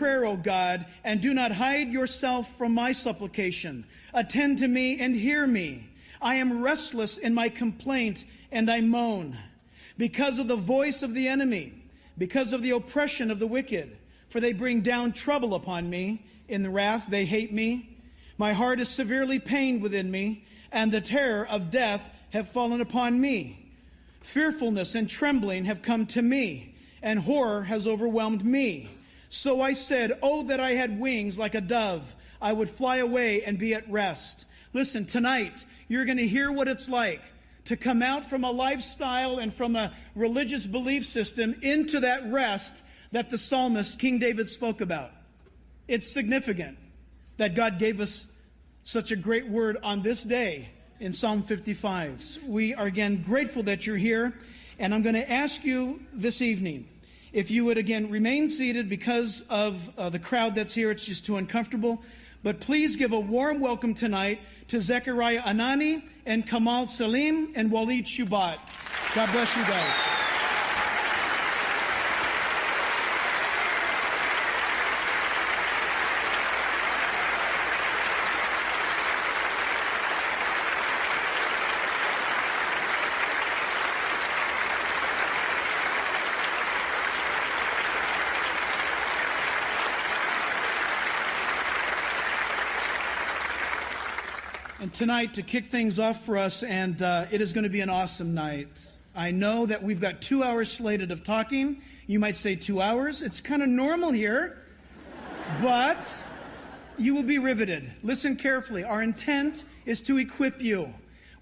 prayer, O God, and do not hide yourself from my supplication. Attend to me and hear me. I am restless in my complaint, and I moan because of the voice of the enemy, because of the oppression of the wicked. For they bring down trouble upon me. In the wrath they hate me. My heart is severely pained within me, and the terror of death have fallen upon me. Fearfulness and trembling have come to me, and horror has overwhelmed me. So I said, oh, that I had wings like a dove. I would fly away and be at rest. Listen, tonight, you're going to hear what it's like to come out from a lifestyle and from a religious belief system into that rest that the psalmist King David spoke about. It's significant that God gave us such a great word on this day in Psalm 55. We are again grateful that you're here, and I'm going to ask you this evening if you would again remain seated because of the crowd that's here. It's just too uncomfortable. But please give a warm welcome tonight to Zechariah Anani and Kamal Salim and Walid Shoebat. God bless you guys. And tonight, to kick things off for us, and it is going to be an awesome night. I know that we've got 2 hours slated of talking. You might say 2 hours. It's kind of normal here, but you will be riveted. Listen carefully. Our intent is to equip you.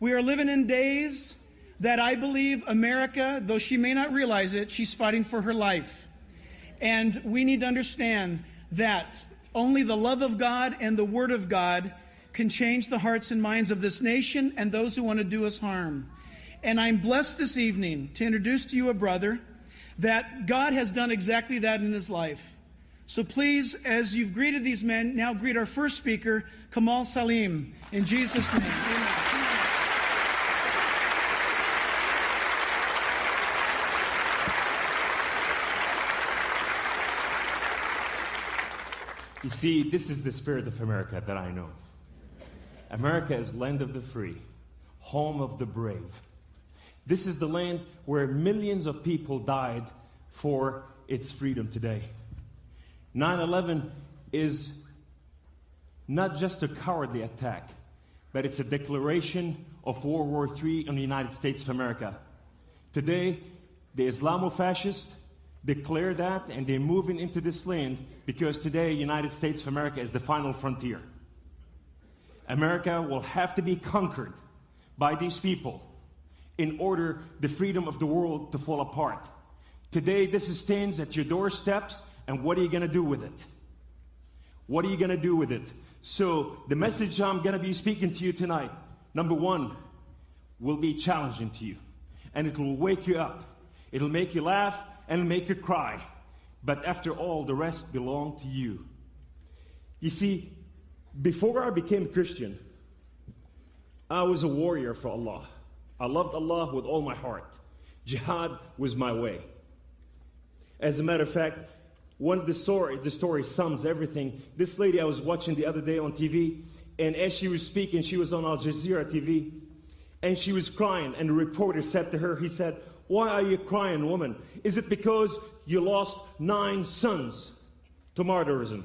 We are living in days that I believe America, though she may not realize it, she's fighting for her life. And we need to understand that only the love of God and the Word of God can change the hearts and minds of this nation and those who want to do us harm. And I'm blessed this evening to introduce to you a brother that God has done exactly that in his life. So please, as you've greeted these men, now greet our first speaker, Kamal Salim, in Jesus' name. Amen. You see, this is the spirit of America that I know. America is land of the free, home of the brave. This is the land where millions of people died for its freedom today. 9/11 is not just a cowardly attack, but it's a declaration of World War III on the United States of America. Today, the Islamo-fascists declare that, and they're moving into this land because today, United States of America is the final frontier. America will have to be conquered by these people in order the freedom of the world to fall apart. Today, this stands at your doorsteps, and what are you going to do with it? What are you going to do with it? So, the message I'm going to be speaking to you tonight, number one, will be challenging to you, and it will wake you up. It'll make you laugh, and it'll make you cry. But after all, the rest belong to you. You see, before I became a Christian, I was a warrior for Allah. I loved Allah with all my heart. Jihad was my way. As a matter of fact, one of the story sums everything. This lady I was watching the other day on TV, and as she was speaking, she was on Al Jazeera TV, and she was crying, and the reporter said to her, he said, "Why are you crying, woman? Is it because you lost 9 sons to martyrism?"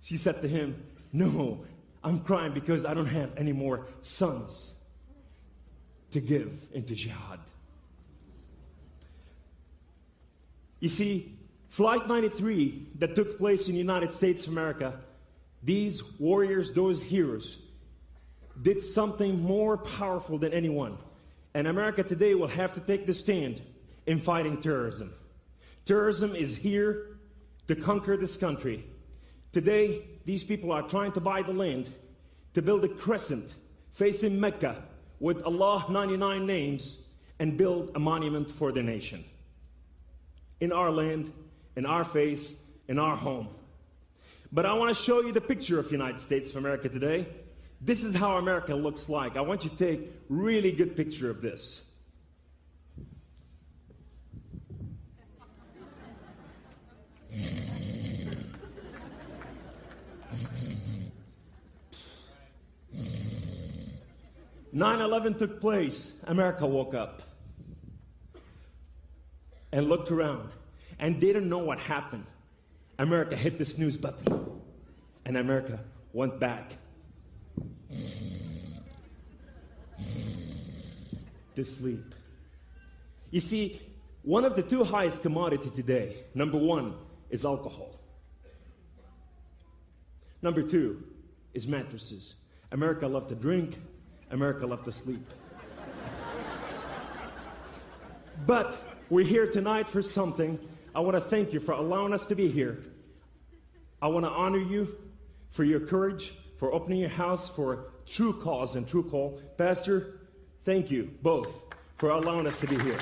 She said to him, "No, I'm crying because I don't have any more sons to give into jihad." You see, Flight 93 that took place in the United States of America, these warriors, those heroes, did something more powerful than anyone. And America today will have to take the stand in fighting terrorism. Terrorism is here to conquer this country. Today, these people are trying to buy the land to build a crescent facing Mecca with Allah 99 names and build a monument for the nation. In our land, in our face, in our home. But I want to show you the picture of the United States of America today. This is how America looks like. I want you to take a really good picture of this. 9/11 took place. America woke up and looked around and didn't know what happened. America hit the snooze button and America went back to sleep. You see, one of the two highest commodity today, number one, is alcohol. Number two is mattresses. America loved to drink. America loved to sleep. But we're here tonight for something. I want to thank you for allowing us to be here. I want to honor you for your courage, for opening your house for true cause and true call. Pastor, thank you both for allowing us to be here.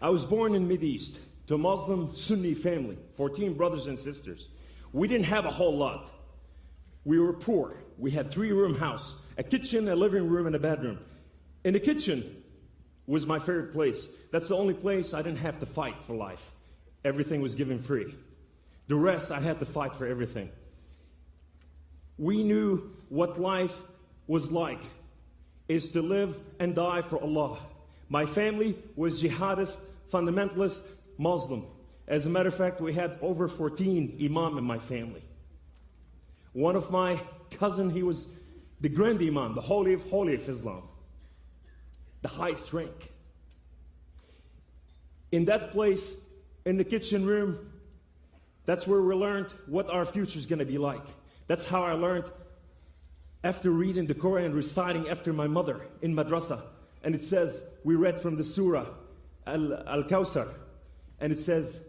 I was born in Mideast to a Muslim Sunni family, 14 brothers and sisters. We didn't have a whole lot. We were poor. We had 3-room house, a kitchen, a living room, and a bedroom. In the kitchen was my favorite place. That's the only place I didn't have to fight for life. Everything was given free. The rest, I had to fight for everything. We knew what life was like, is to live and die for Allah. My family was jihadist, fundamentalist, Muslim. As a matter of fact, we had over 14 imam in my family. One of my cousin, he was the grand imam, the holy of Islam, the highest rank. In that place, in the kitchen room, that's where we learned what our future is going to be like. That's how I learned after reading the Quran, reciting after my mother in madrasa. And it says, we read from the surah, Al-Kawthar, and it says,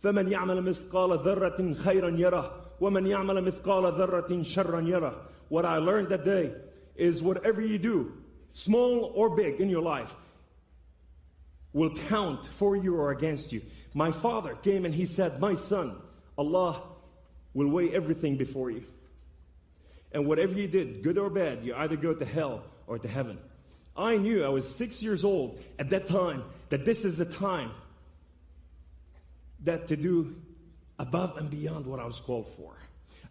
فَمَنْ يَعْمَلَ مِثْقَالَ ذَرَّةٍ خَيْرًا يَرَهُ وَمَنْ يَعْمَلَ مِثْقَالَ ذَرَّةٍ شَرًّا يَرَهُ. What I learned that day is whatever you do, small or big in your life, will count for you or against you. My father came and he said, my son, Allah will weigh everything before you. And whatever you did, good or bad, you either go to hell or to heaven. I knew, I was 6 years old at that time, that this is the time that to do above and beyond what I was called for.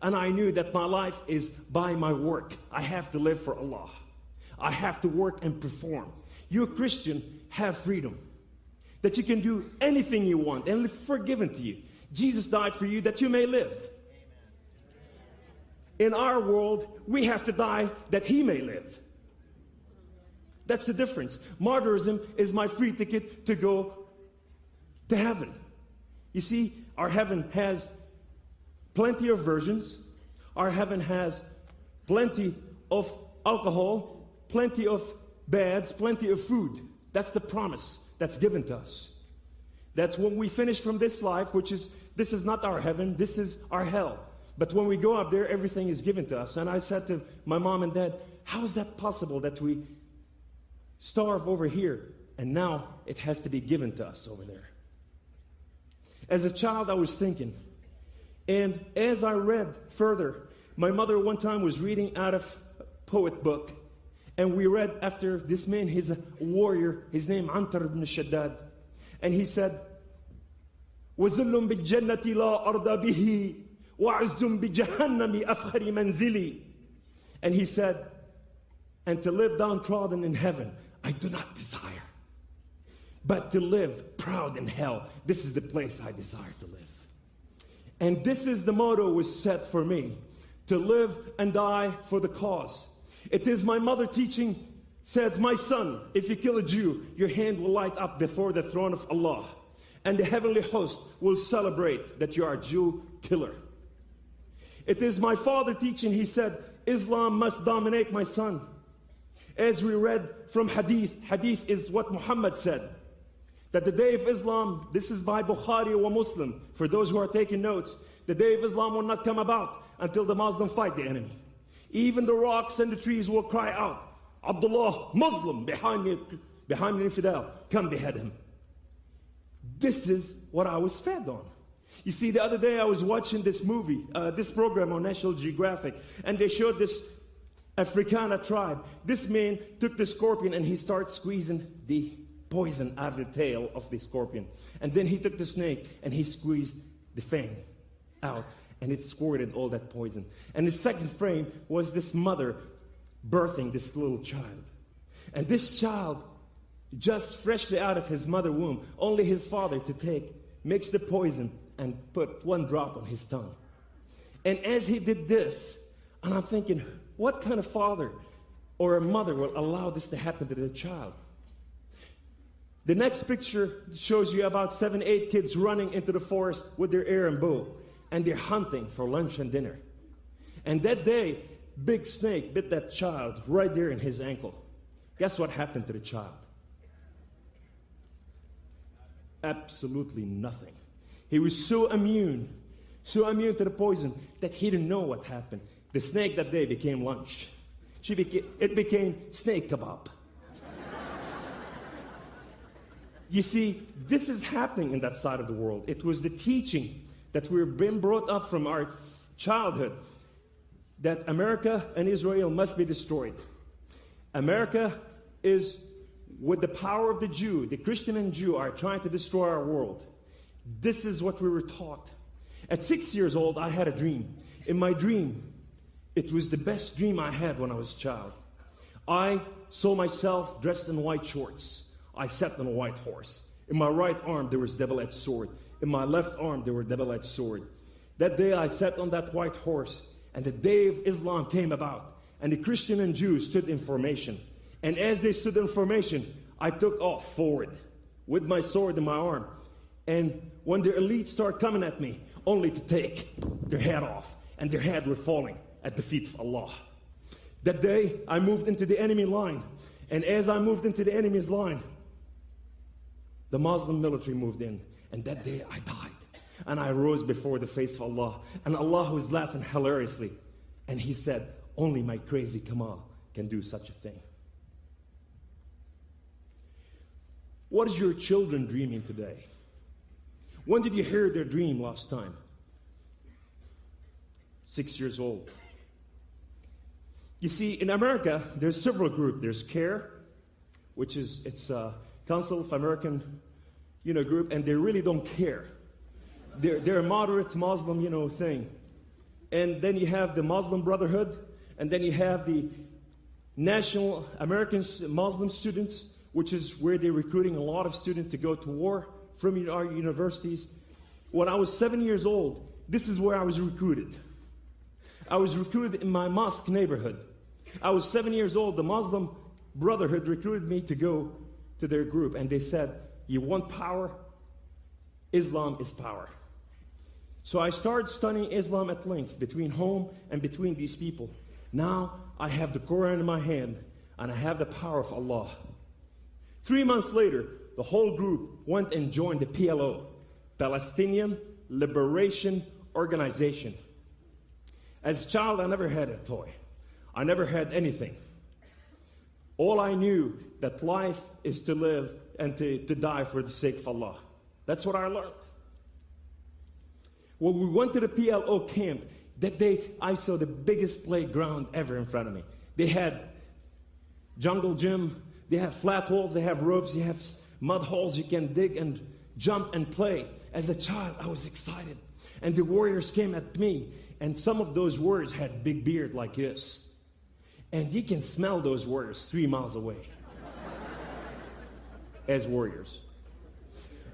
And I knew that my life is by my work. I have to live for Allah. I have to work and perform. You, a Christian, have freedom. That you can do anything you want and live forgiven to you. Jesus died for you that you may live. In our world, we have to die that He may live. That's the difference. Martyrism is my free ticket to go to heaven. You see, our heaven has plenty of versions. Our heaven has plenty of alcohol, plenty of beds, plenty of food. That's the promise that's given to us. That's when we finish from this life, this is not our heaven, this is our hell. But when we go up there, everything is given to us. And I said to my mom and dad, how is that possible that we starve over here and now it has to be given to us over there? As a child, I was thinking. And as I read further, my mother one time was reading out of a poet book. And we read after this man, he's a warrior. His name, Antar ibn Shaddad. And he said, وَزِلٌّ بِالْجَنَّةِ لَا أَرْضَ بِهِ وَعُزْدٌ بِجَهَنَّمِ أَفْخَرِ مَنْزِلِي. And he said, and to live downtrodden in heaven, I do not desire. But to live proud in hell, this is the place I desire to live. And this is the motto was set for me, to live and die for the cause. It is my mother teaching, said, my son, if you kill a Jew, your hand will light up before the throne of Allah. And the heavenly host will celebrate that you are a Jew killer. It is my father teaching, he said, Islam must dominate, my son. As we read from Hadith, Hadith is what Muhammad said. That the day of Islam, this is by Bukhari or Muslim, for those who are taking notes, the day of Islam will not come about until the Muslim fight the enemy. Even the rocks and the trees will cry out, Abdullah, Muslim, behind me, infidel, come behead him. This is what I was fed on. You see, the other day I was watching this movie, this program on National Geographic, and they showed this Africana tribe. This man took the scorpion and he started squeezing the poison out of the tail of the scorpion. And then he took the snake and he squeezed the fang out. and it squirted all that poison. And the second frame was this mother birthing this little child. And this child, just freshly out of his mother womb, only his father to take, mix the poison and put one drop on his tongue. And as he did this, and I'm thinking, what kind of father or a mother will allow this to happen to their child? The next picture shows you about 7, 8 kids running into the forest with their arrow and bow, and they're hunting for lunch and dinner. And that day, big snake bit that child right there in his ankle. Guess what happened to the child? Absolutely nothing. He was so immune to the poison that he didn't know what happened. The snake that day became lunch. It became snake kebab. You see, this is happening in that side of the world. It was the teaching that we've been brought up from our childhood that America and Israel must be destroyed. America is, with the power of the Jew, the Christian and Jew are trying to destroy our world. This is what we were taught. At 6 years old, I had a dream. In my dream, it was the best dream I had when I was a child. I saw myself dressed in white shorts. I sat on a white horse. In my right arm, there was a double-edged sword. In my left arm, there were double-edged sword. That day, I sat on that white horse, and the day of Islam came about, and the Christian and Jews stood in formation. And as they stood in formation, I took off forward with my sword in my arm. And when the elites started coming at me, only to take their head off, and their head were falling at the feet of Allah. That day, I moved into the enemy line. And as I moved into the enemy's line, the Muslim military moved in. And that day, I died. And I rose before the face of Allah. And Allah was laughing hilariously. And He said, only my crazy Kamal can do such a thing. What is your children dreaming today? When did you hear their dream last time? 6 years old. You see, in America, there's several groups. There's CARE, which is, it's a Council of American, group, and they really don't care. They're a moderate Muslim, thing. And then you have the Muslim Brotherhood, and then you have the National American Muslim Students, which is where they're recruiting a lot of students to go to war from our universities. When I was 7 years old, this is where I was recruited. I was recruited in my mosque neighborhood. I was 7 years old. The Muslim Brotherhood recruited me to go to their group. And they said, you want power? Islam is power. So I started studying Islam at length, between home and between these people. Now I have the Quran in my hand, and I have the power of Allah. 3 months later, the whole group went and joined the PLO, Palestinian Liberation Organization. As a child, I never had a toy. I never had anything. All I knew that life is to live and to die for the sake of Allah. That's what I learned. When we went to the PLO camp, that day I saw the biggest playground ever in front of me. They had jungle gym, they have flat walls, they have ropes, they have mud holes you can dig and jump and play. As a child, I was excited. And the warriors came at me, and some of those warriors had big beard like this. And you can smell those warriors 3 miles away as warriors.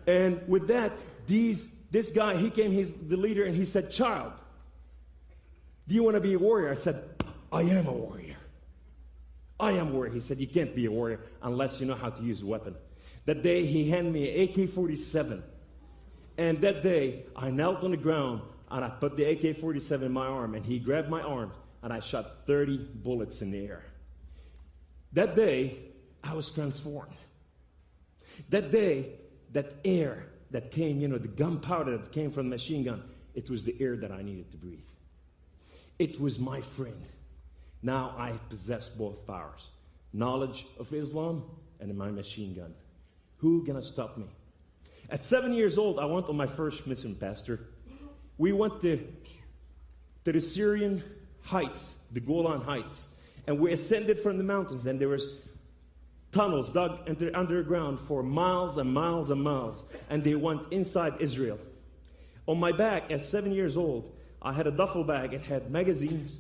And with that, this guy, he came, he's the leader, and he said, child, do you want to be a warrior? I said, I am a warrior. I am a warrior. He said, you can't be a warrior unless you know how to use a weapon. That day, he handed me an AK-47. And that day, I knelt on the ground, and I put the AK-47 in my arm, and he grabbed my arm, and I shot 30 bullets in the air. That day, I was transformed. That day, that air that came, the gunpowder that came from the machine gun, it was the air that I needed to breathe. It was my friend. Now I possess both powers, knowledge of Islam and my machine gun. Who gonna stop me? At 7 years old, I went on my first mission, Pastor. We went to the Syrian heights, the Golan Heights, and we ascended from the mountains, and there was tunnels dug underground for miles and miles and miles, and they went inside Israel. On my back, at 7 years old, I had a duffel bag. It had magazines,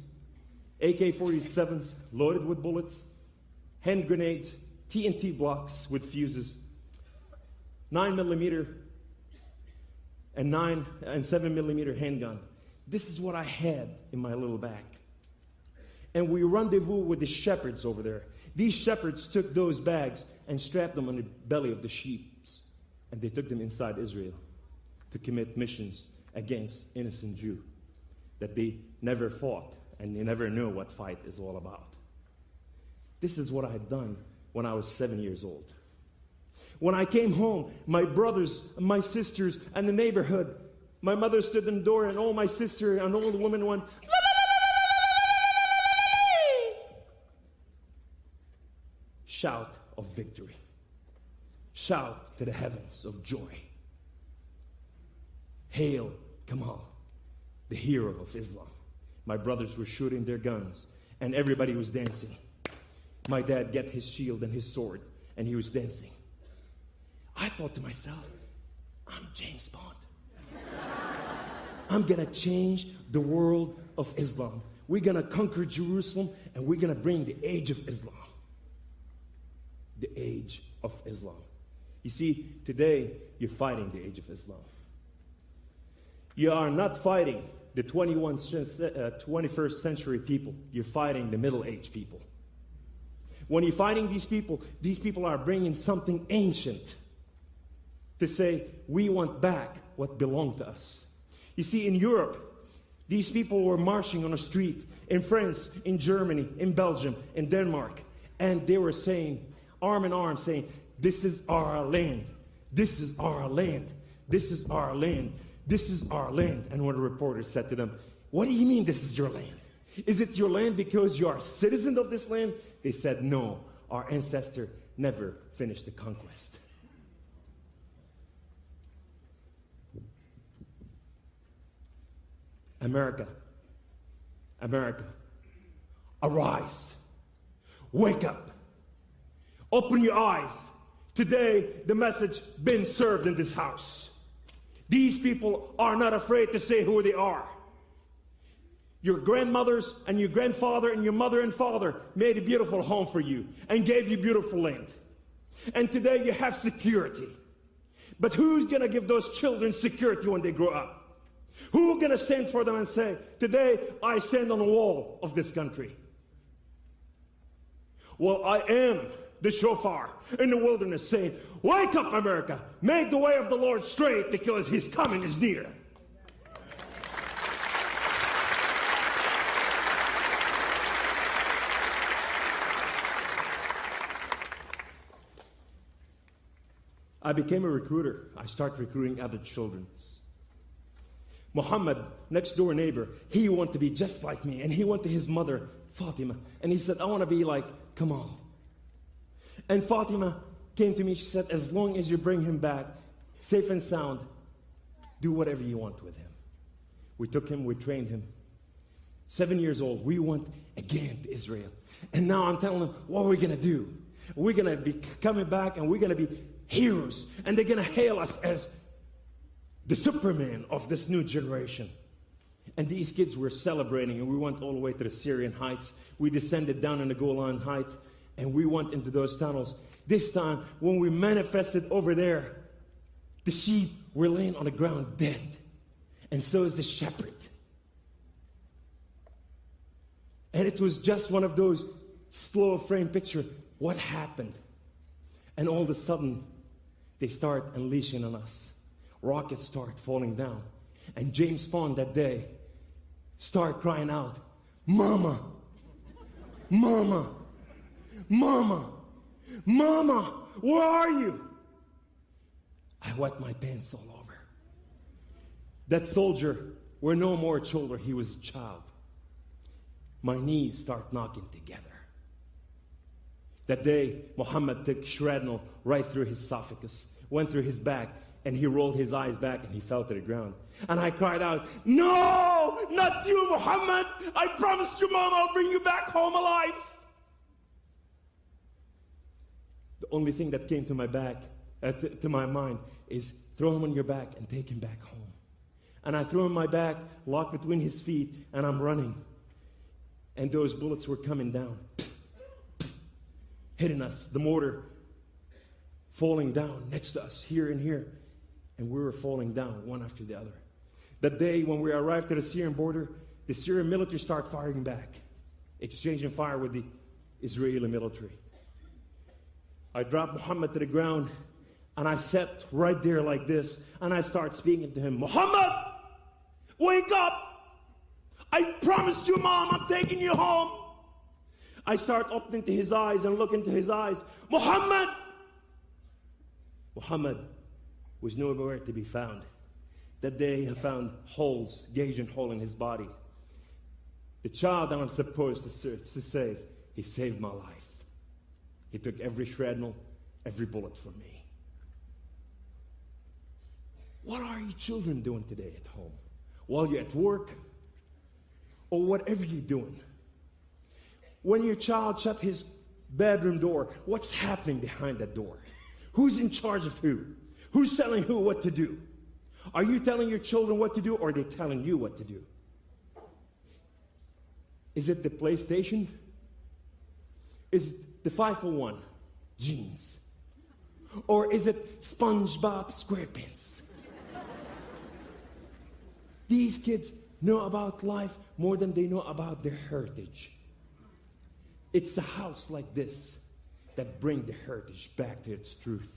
AK-47s loaded with bullets, hand grenades, TNT blocks with fuses, 9mm and 7mm handgun. This is what I had in my little bag. And we rendezvous with the shepherds over there. These shepherds took those bags and strapped them on the belly of the sheep. And they took them inside Israel to commit missions against innocent Jews that they never fought and they never know what fight is all about. This is what I had done when I was 7 years old. When I came home, my brothers, my sisters, and the neighborhood, my mother stood in the door and all my sister and all the women went, shout of victory. Shout to the heavens of joy. Hail Kamal, the hero of Islam. My brothers were shooting their guns and everybody was dancing. My dad got his shield and his sword and he was dancing. I thought to myself, I'm James Bond. I'm going to change the world of Islam. We're going to conquer Jerusalem and we're going to bring the age of Islam. The age of Islam. You see, today you're fighting the age of Islam. You are not fighting the 21st century people. You're fighting the middle-aged people. When you're fighting these people are bringing something ancient to say, we want back what belonged to us. You see, in Europe, these people were marching on a street, in France, in Germany, in Belgium, in Denmark, and they were saying, arm in arm, saying, this is our land, this is our land, this is our land, this is our land. And one reporter said to them, what do you mean this is your land? Is it your land because you are a citizen of this land? They said, no, our ancestor never finished the conquest. America, America, arise, wake up, open your eyes. Today, the message been served in this house. These people are not afraid to say who they are. Your grandmothers and your grandfather and your mother and father made a beautiful home for you and gave you beautiful land. And today you have security. But who's going to give those children security when they grow up? Who's going to stand for them and say, today I stand on the wall of this country? Well, I am the shofar in the wilderness saying, wake up, America, make the way of the Lord straight because his coming is near. I became a recruiter. I started recruiting other children. Muhammad, next door neighbor, he wanted to be just like me. And he went to his mother, Fatima, and he said, I want to be like Kamal. And Fatima came to me, she said, as long as you bring him back, safe and sound, do whatever you want with him. We took him, we trained him. 7 years old, we went again to Israel. And now I'm telling them, what are we going to do? We're going to be coming back and we're going to be heroes. And they're going to hail us as the Superman of this new generation. And these kids were celebrating, and we went all the way to the Syrian Heights. We descended down in the Golan Heights, and we went into those tunnels. This time, when we manifested over there, the sheep were laying on the ground dead. And so is the shepherd. And it was just one of those slow frame picture. What happened? And all of a sudden, they start unleashing on us. Rockets start falling down. And James Bond that day started crying out, Mama, Mama, Mama, Mama, where are you? I wet my pants all over. That soldier were no more a soldier, he was a child. My knees start knocking together. That day, Muhammad took shrapnel right through his esophagus, went through his back, and he rolled his eyes back and he fell to the ground. And I cried out, no, not you, Muhammad. I promised your mom I'll bring you back home alive. The only thing that came to my back, to my mind, is throw him on your back and take him back home. And I threw him my back, locked between his feet, and I'm running. And those bullets were coming down, hitting us. The mortar falling down next to us, here and here. And we were falling down, one after the other. That day when we arrived at the Syrian border, the Syrian military started firing back, exchanging fire with the Israeli military. I dropped Muhammad to the ground, and I sat right there like this, and I started speaking to him. Muhammad, wake up! I promised you, Mom, I'm taking you home. I start opening to his eyes and looking to his eyes. Muhammad! Muhammad was nowhere to be found. That day I found holes, gauging hole in his body. The child that I'm supposed to save, he saved my life. He took every shrapnel, every bullet from me. What are you children doing today at home? While you're at work, or whatever you're doing. When your child shut his bedroom door, what's happening behind that door? Who's in charge of who? Who's telling who what to do? Are you telling your children what to do, or are they telling you what to do? Is it the PlayStation? Is it the 501 jeans? Or is it SpongeBob SquarePants? These kids know about life more than they know about their heritage. It's a house like this that brings the heritage back to its truth.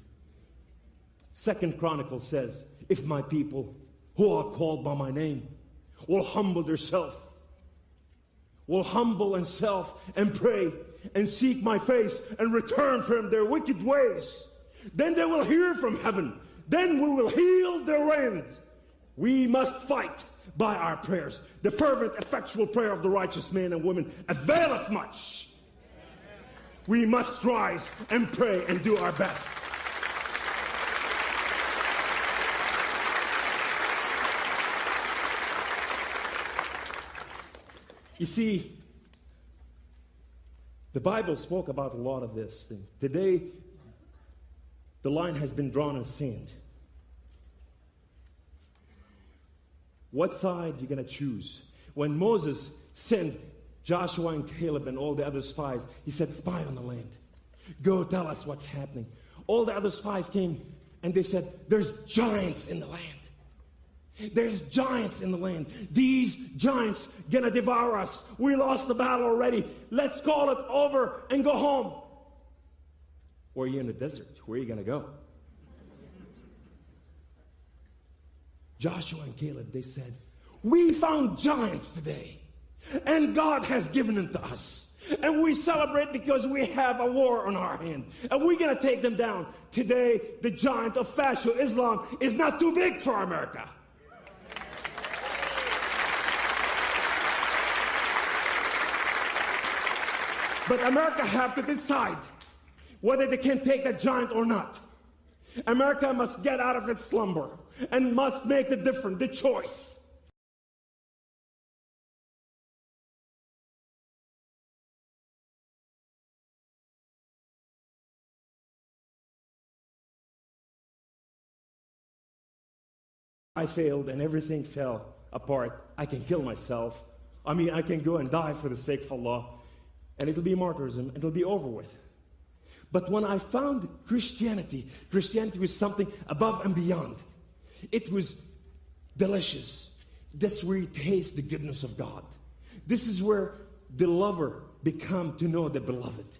2nd Chronicles says, if my people who are called by my name will humble themselves, will humble themselves and pray and seek my face and return from their wicked ways, then they will hear from heaven. Then we will heal their land. We must fight by our prayers. The fervent, effectual prayer of the righteous man and woman availeth much. We must rise and pray and do our best. You see, the Bible spoke about a lot of this thing. Today, the line has been drawn in sand. What side are you going to choose? When Moses sent Joshua and Caleb and all the other spies, he said, spy on the land. Go tell us what's happening. All the other spies came and they said, there's giants in the land. There's giants in the land. These giants gonna devour us. We lost the battle already. Let's call it over and go home. Or are you in the desert? Where are you gonna go? Joshua and Caleb, they said, we found giants today, and God has given them to us. And we celebrate because we have a war on our hand, and we're gonna take them down. Today, the giant of fascist Islam is not too big for America. But America have to decide whether they can take that giant or not. America must get out of its slumber and must make the choice. I failed and everything fell apart. I can kill myself. I mean, I can go and die for the sake of Allah. And it'll be martyrism, it'll be over with. But when I found Christianity, Christianity was something above and beyond. It was delicious. That's where you taste the goodness of God. This is where the lover become to know the beloved.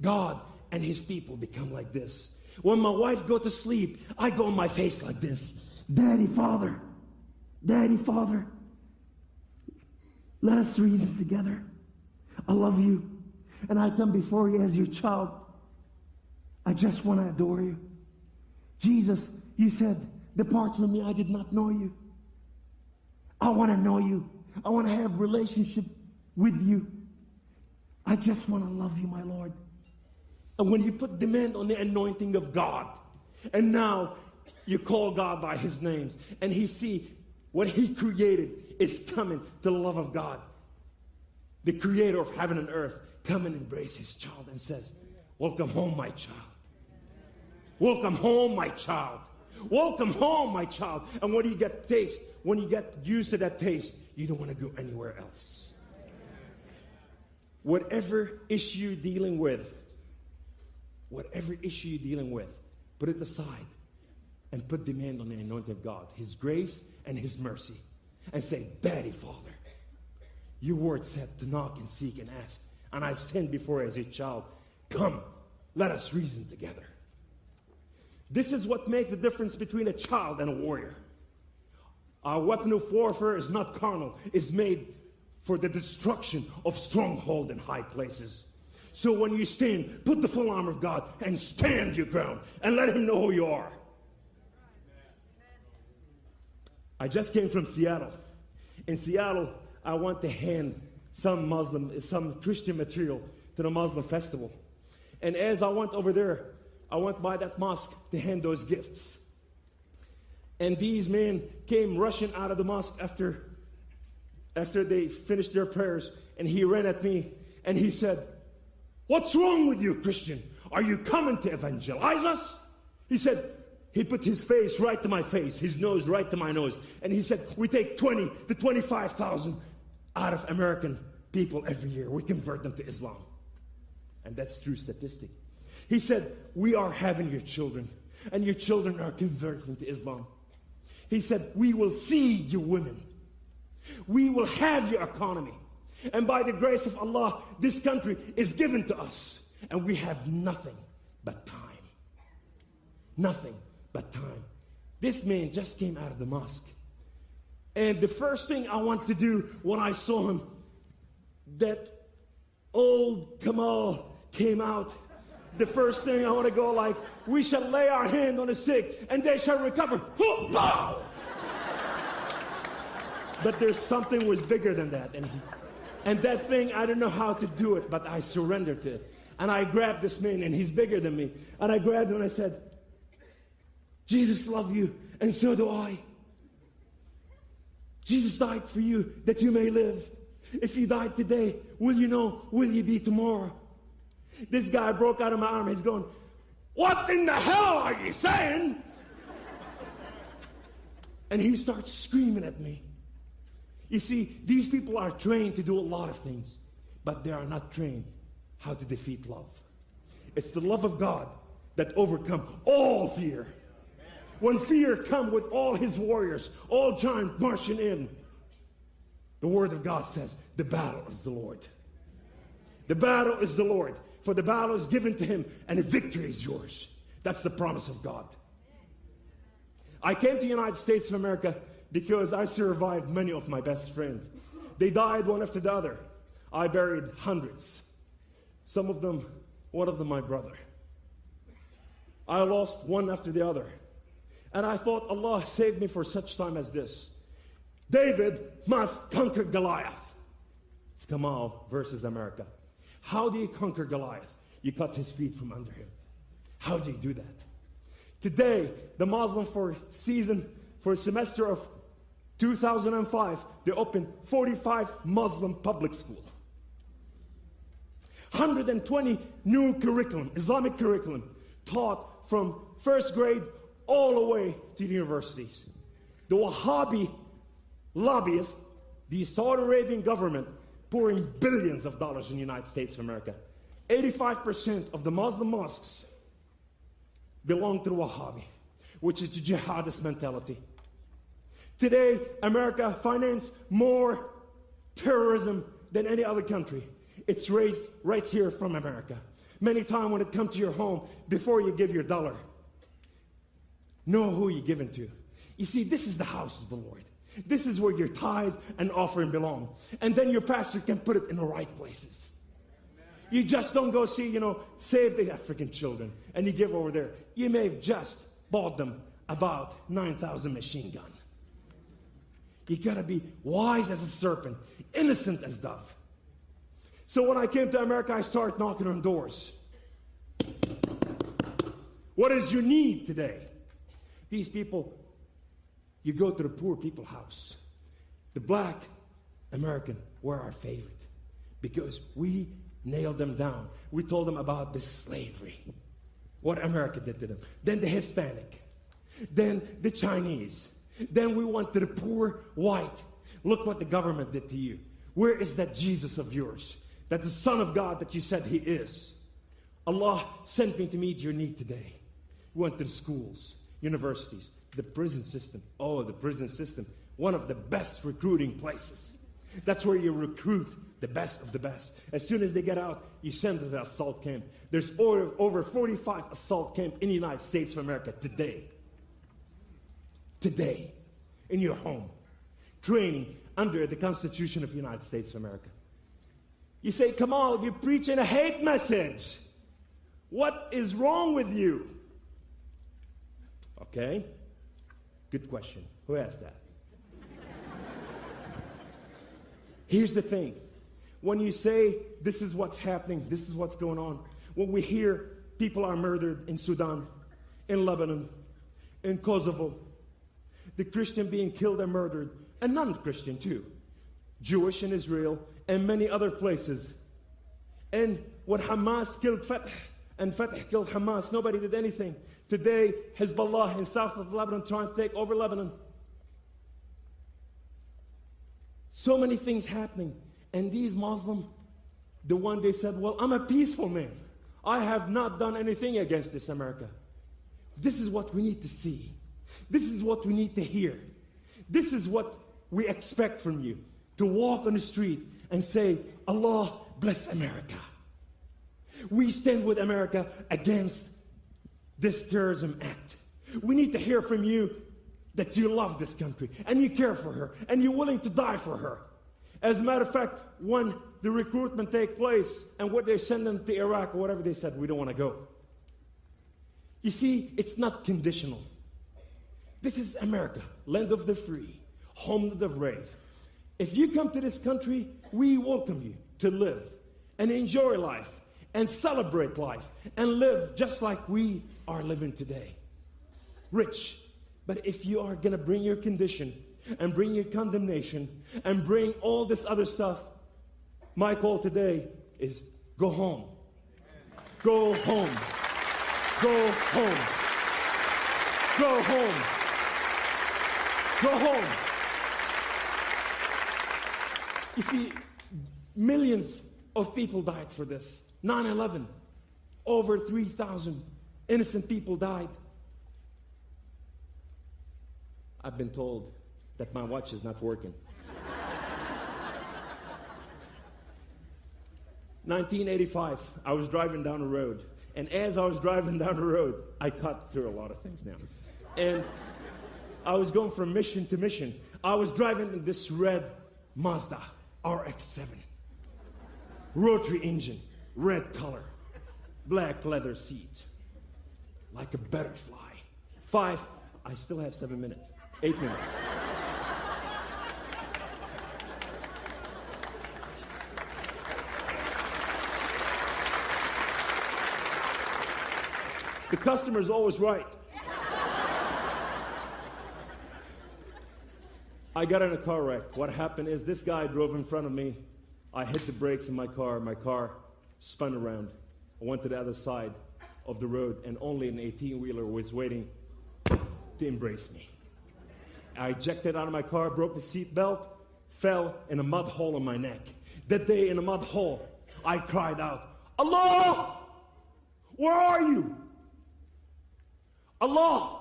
God and his people become like this. When my wife go to sleep, I go on my face like this. Daddy, Father, let us reason together. I love you, and I come before you as your child. I just want to adore you. Jesus, you said, depart from me, I did not know you. I want to know you. I want to have relationship with you. I just want to love you, my Lord. And when you put demand on the anointing of God, and now you call God by his names, and he see what he created is coming to the love of God. The creator of heaven and earth come and embrace his child and says, welcome home, my child. Welcome home, my child. Welcome home, my child. And when you get used to that taste, you don't want to go anywhere else. Whatever issue you're dealing with, put it aside and put demand on the anointing of God, His grace and His mercy. And say, Daddy, Father, your word said to knock and seek and ask. And I stand before you as a child. Come, let us reason together. This is what makes the difference between a child and a warrior. Our weapon of warfare is not carnal. It's made for the destruction of stronghold and high places. So when you stand, put the full armor of God and stand your ground and let Him know who you are. I just came from Seattle. In Seattle, I went to hand some Christian material to the Muslim festival. And as I went over there, I went by that mosque to hand those gifts. And these men came rushing out of the mosque after they finished their prayers. And he ran at me and he said, "What's wrong with you, Christian? Are you coming to evangelize us?" He said, he put his face right to my face, his nose right to my nose. And he said, "We take 20 to 25,000 out of American people every year. We convert them to Islam." And that's true statistic. He said, "We are having your children, and your children are converting to Islam." He said, "We will seed your women. We will have your economy. And by the grace of Allah, this country is given to us. And we have nothing but time. Nothing but time." This man just came out of the mosque. And the first thing I want to do when I saw him, that old Kamal came out. The first thing I want to go like, "We shall lay our hand on the sick and they shall recover." Bow! But there's something was bigger than that. And that thing, I don't know how to do it, but I surrendered to it. And I grabbed this man, and he's bigger than me. And I grabbed him and I said, "Jesus loves you, and so do I. Jesus died for you that you may live. If you died today, will you be tomorrow?" This guy broke out of my arm. He's going, "What in the hell are you saying?" And he starts screaming at me. You see, these people are trained to do a lot of things, but they are not trained how to defeat love. It's the love of God that overcomes all fear. When fear comes with all his warriors, all giants marching in, the word of God says, the battle is the Lord. The battle is the Lord, for the battle is given to him, and the victory is yours. That's the promise of God. I came to the United States of America because I survived many of my best friends. They died one after the other. I buried hundreds. One of them my brother. I lost one after the other. And I thought, Allah saved me for such time as this. David must conquer Goliath. It's Kamal versus America. How do you conquer Goliath? You cut his feet from under him. How do you do that? Today, the Muslim for a semester of 2005, they opened 45 Muslim public schools. 120 new curriculum, Islamic curriculum, taught from first grade all the way to the universities. The Wahhabi lobbyists, the Saudi Arabian government, pouring billions of dollars in the United States of America. 85% of the Muslim mosques belong to the Wahhabi, which is the jihadist mentality. Today, America finances more terrorism than any other country. It's raised right here from America. Many times when it comes to your home, before you give your dollar, know who you're giving to. You see, this is the house of the Lord. This is where your tithe and offering belong. And then your pastor can put it in the right places. You just don't go see, save the African children, and you give over there. You may have just bought them about 9,000 machine gun. You gotta be wise as a serpent, innocent as dove. So when I came to America, I started knocking on doors. What is your need today? These people, you go to the poor people's house. The black American were our favorite because we nailed them down. We told them about the slavery, what America did to them. Then the Hispanic. then the Chinese, then we want the poor white. Look what the government did to you. Where is that Jesus of yours? That the Son of God that you said He is? Allah sent me to meet your need today. We went to the schools, universities, the prison system. Oh, the prison system. One of the best recruiting places. That's where you recruit the best of the best. As soon as they get out, you send them to the assault camp. There's over 45 assault camps in the United States of America today. Today. In your home. Training under the Constitution of the United States of America. You say, Kamal, you're preaching a hate message. What is wrong with you? Okay. Good question. Who asked that? Here's the thing. When you say, this is what's happening, this is what's going on, when we hear people are murdered in Sudan, in Lebanon, in Kosovo, the Christian being killed and murdered, and non-Christian too, Jewish in Israel, and many other places. And when Hamas killed Fatah, and Fatah killed Hamas, nobody did anything. Today, Hezbollah in south of Lebanon trying to take over Lebanon. So many things happening. And these Muslims, the one they said, well, I'm a peaceful man. I have not done anything against this America. This is what we need to see. This is what we need to hear. This is what we expect from you. To walk on the street and say, Allah bless America. We stand with America against this terrorism act. We need to hear from you that you love this country and you care for her and you're willing to die for her. As a matter of fact, when the recruitment take place and what they send them to Iraq or whatever they said, we don't want to go. You see, it's not conditional. This is America, land of the free, home of the brave. If you come to this country, we welcome you to live and enjoy life and celebrate life and live just like we are living today. Rich. But if you are going to bring your condition and bring your condemnation and bring all this other stuff, my call today is go home. Go home. Go home. Go home. Go home. You see, millions of people died for this. 9/11, over 3,000 innocent people died. I've been told that my watch is not working. 1985, I was driving down the road. And as I was driving down the road, I cut through a lot of things now. And I was going from mission to mission. I was driving in this red Mazda RX-7. Rotary engine, red color, black leather seat. Like a butterfly. I still have 7 minutes. 8 minutes. The customer's always right. I got in a car wreck. What happened is this guy drove in front of me. I hit the brakes in my car. My car spun around. I went to the other side of the road, and only an 18-wheeler was waiting to embrace me. I ejected out of my car, broke the seat belt, fell in a mud hole in my neck. That day in a mud hole, I cried out, Allah, where are you? Allah,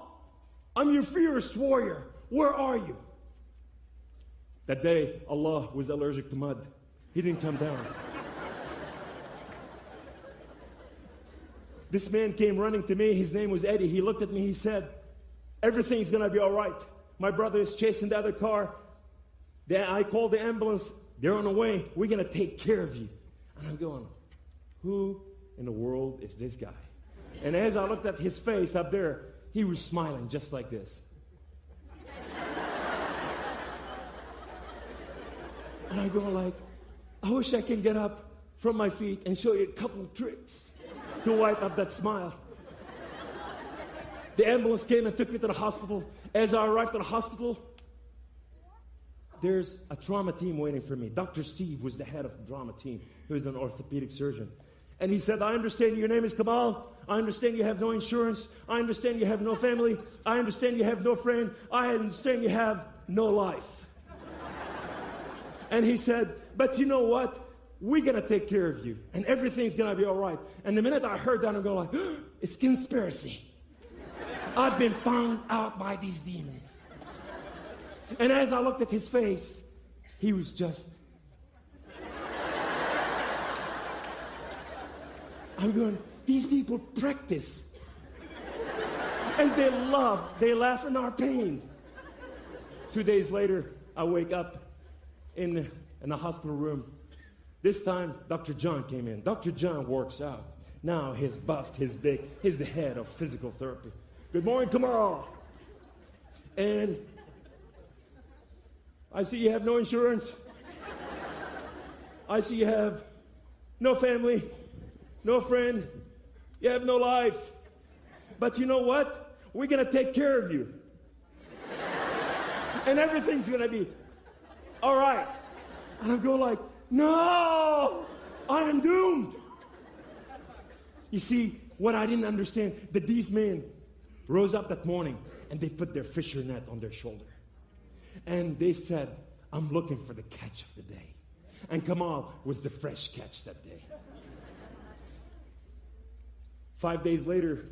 I'm your fierce warrior. Where are you? That day, Allah was allergic to mud. He didn't come down. This man came running to me. His name was Eddie. He looked at me. He said, everything's going to be all right. My brother is chasing the other car. Then I called the ambulance. They're on the way. We're going to take care of you. And I'm going, who in the world is this guy? And as I looked at his face up there, he was smiling just like this. And I go like, I wish I can get up from my feet and show you a couple of tricks to wipe up that smile. The ambulance came and took me to the hospital. As I arrived at the hospital, there's a trauma team waiting for me. Dr. Steve was the head of the trauma team. He was an orthopedic surgeon. And he said, I understand your name is Kamal. I understand you have no insurance. I understand you have no family. I understand you have no friend. I understand you have no life. And he said, but you know what? We're going to take care of you. And everything's going to be all right. And the minute I heard that, I'm going like, it's conspiracy. I've been found out by these demons. And as I looked at his face, he was just... I'm going, these people practice. And they laugh in our pain. 2 days later, I wake up in the hospital room. This time, Dr. John came in. Dr. John works out. Now he's buffed, he's big. He's the head of physical therapy. Good morning, Kamal. And I see you have no insurance. I see you have no family, no friend. You have no life. But you know what? We're going to take care of you. And everything's going to be all right. And I'm going like, no, I am doomed. You see, what I didn't understand, that these men rose up that morning and they put their fisher net on their shoulder. And they said, I'm looking for the catch of the day. And Kamal was the fresh catch that day. 5 days later,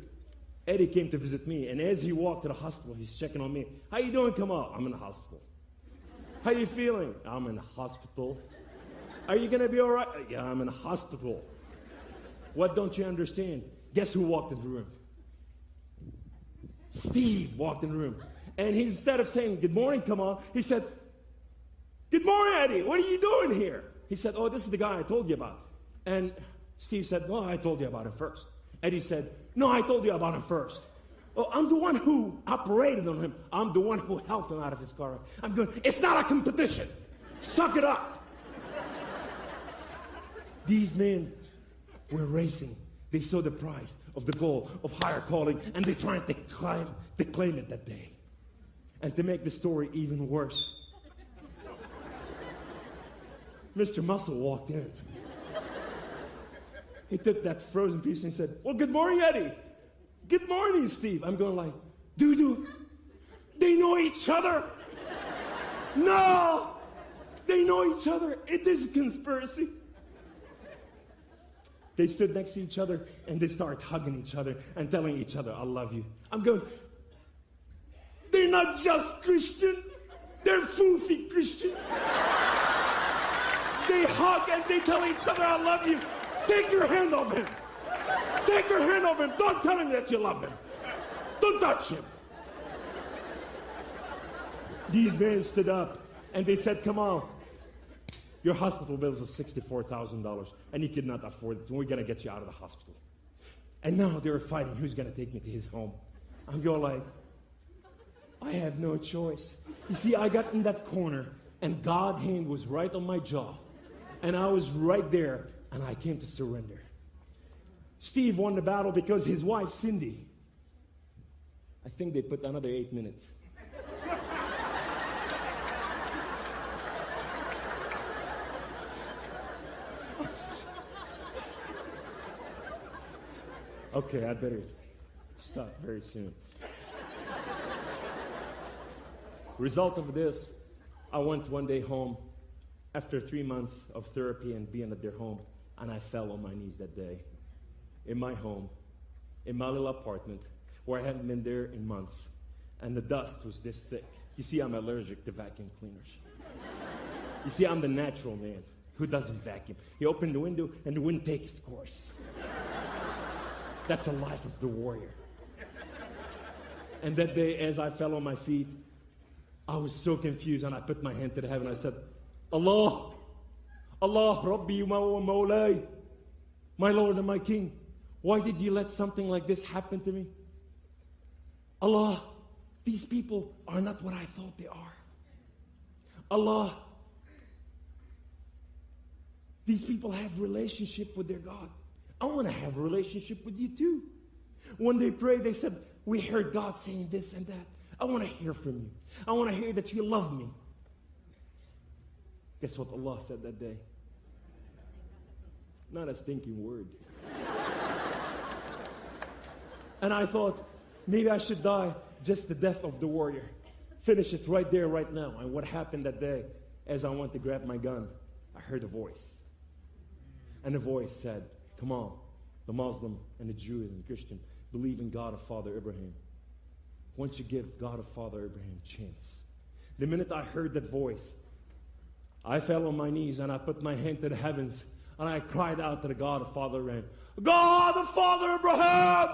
Eddie came to visit me. And as he walked to the hospital, he's checking on me. How you doing, Kamal? I'm in the hospital. How you feeling? I'm in the hospital. Are you going to be all right? Yeah, I'm in the hospital. What don't you understand? Guess who walked in the room? Steve walked in the room. And instead of saying, good morning, Kamal, he said, good morning, Eddie. What are you doing here? He said, oh, this is the guy I told you about. And Steve said, no, I told you about him first. Eddie said, no, I told you about him first. Oh, I'm the one who operated on him. I'm the one who helped him out of his car. I'm going, it's not a competition. Suck it up. These men were racing. They saw the price of the goal of higher calling, and they tried to claim it that day. And to make the story even worse, Mr. Muscle walked in. He took that frozen piece and he said, well, good morning, Eddie. Good morning, Steve. I'm going like, doo-doo, they know each other. No, they know each other. It is a conspiracy. They stood next to each other and they started hugging each other and telling each other, I love you. I'm going, they're not just Christians. They're foofy Christians. They hug and they tell each other, I love you. Take your hand off him. Take your hand off him. Don't tell him that you love him. Don't touch him. These men stood up and they said, come on. Your hospital bill is $64,000 and you cannot afford it. We're going to get you out of the hospital. And now they're fighting who's going to take me to his home. I'm going like, I have no choice. You see, I got in that corner and God's hand was right on my jaw. And I was right there and I came to surrender. Steve won the battle because his wife, Cindy, I think they put another 8 minutes. Okay, I better stop very soon. Result of this, I went one day home after 3 months of therapy and being at their home, and I fell on my knees that day in my home, in my little apartment, where I haven't been there in months, and the dust was this thick. You see, I'm allergic to vacuum cleaners. You see, I'm the natural man who doesn't vacuum. He opened the window, and the wind takes its course. That's the life of the warrior. And that day, as I fell on my feet, I was so confused, and I put my hand to the heaven. I said, Allah, Allah, Rabbi wa Mawlay, my Lord and my King, why did you let something like this happen to me? Allah, these people are not what I thought they are. Allah, these people have relationship with their God. I want to have a relationship with you too. When they prayed, they said, we heard God saying this and that. I want to hear from you. I want to hear that you love me. Guess what Allah said that day? Not a stinking word. And I thought, maybe I should die just the death of the warrior. Finish it right there, right now. And what happened that day, as I went to grab my gun, I heard a voice. And the voice said, come on, the Muslim and the Jew and the Christian believe in God of Father Abraham. Once you give God of Father Abraham a chance. The minute I heard that voice, I fell on my knees and I put my hand to the heavens and I cried out to the God of Father Abraham, God of Father Abraham,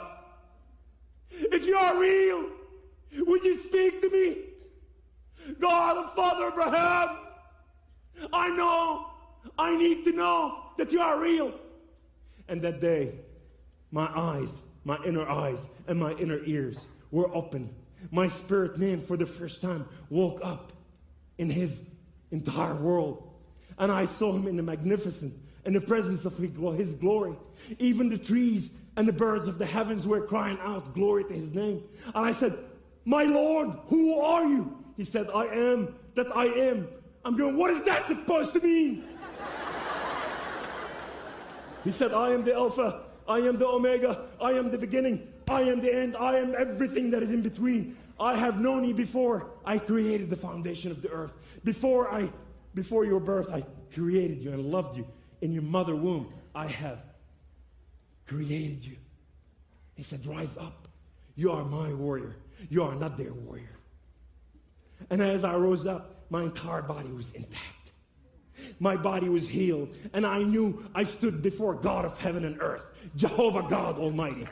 if you are real, would you speak to me? God of Father Abraham, I need to know that you are real. And that day, my eyes, my inner eyes and my inner ears were open. My spirit man for the first time woke up in his entire world. And I saw him in the magnificent, in the presence of his glory. Even the trees and the birds of the heavens were crying out glory to his name. And I said, my Lord, who are you? He said, I am that I am. I'm going, what is that supposed to mean? He said, I am the Alpha, I am the Omega, I am the beginning, I am the end, I am everything that is in between. I have known you before I created the foundation of the earth. Before your birth, I created you and loved you. In your mother womb, I have created you. He said, rise up. You are my warrior. You are not their warrior. And as I rose up, my entire body was intact. My body was healed. And I knew I stood before God of heaven and earth, Jehovah God Almighty.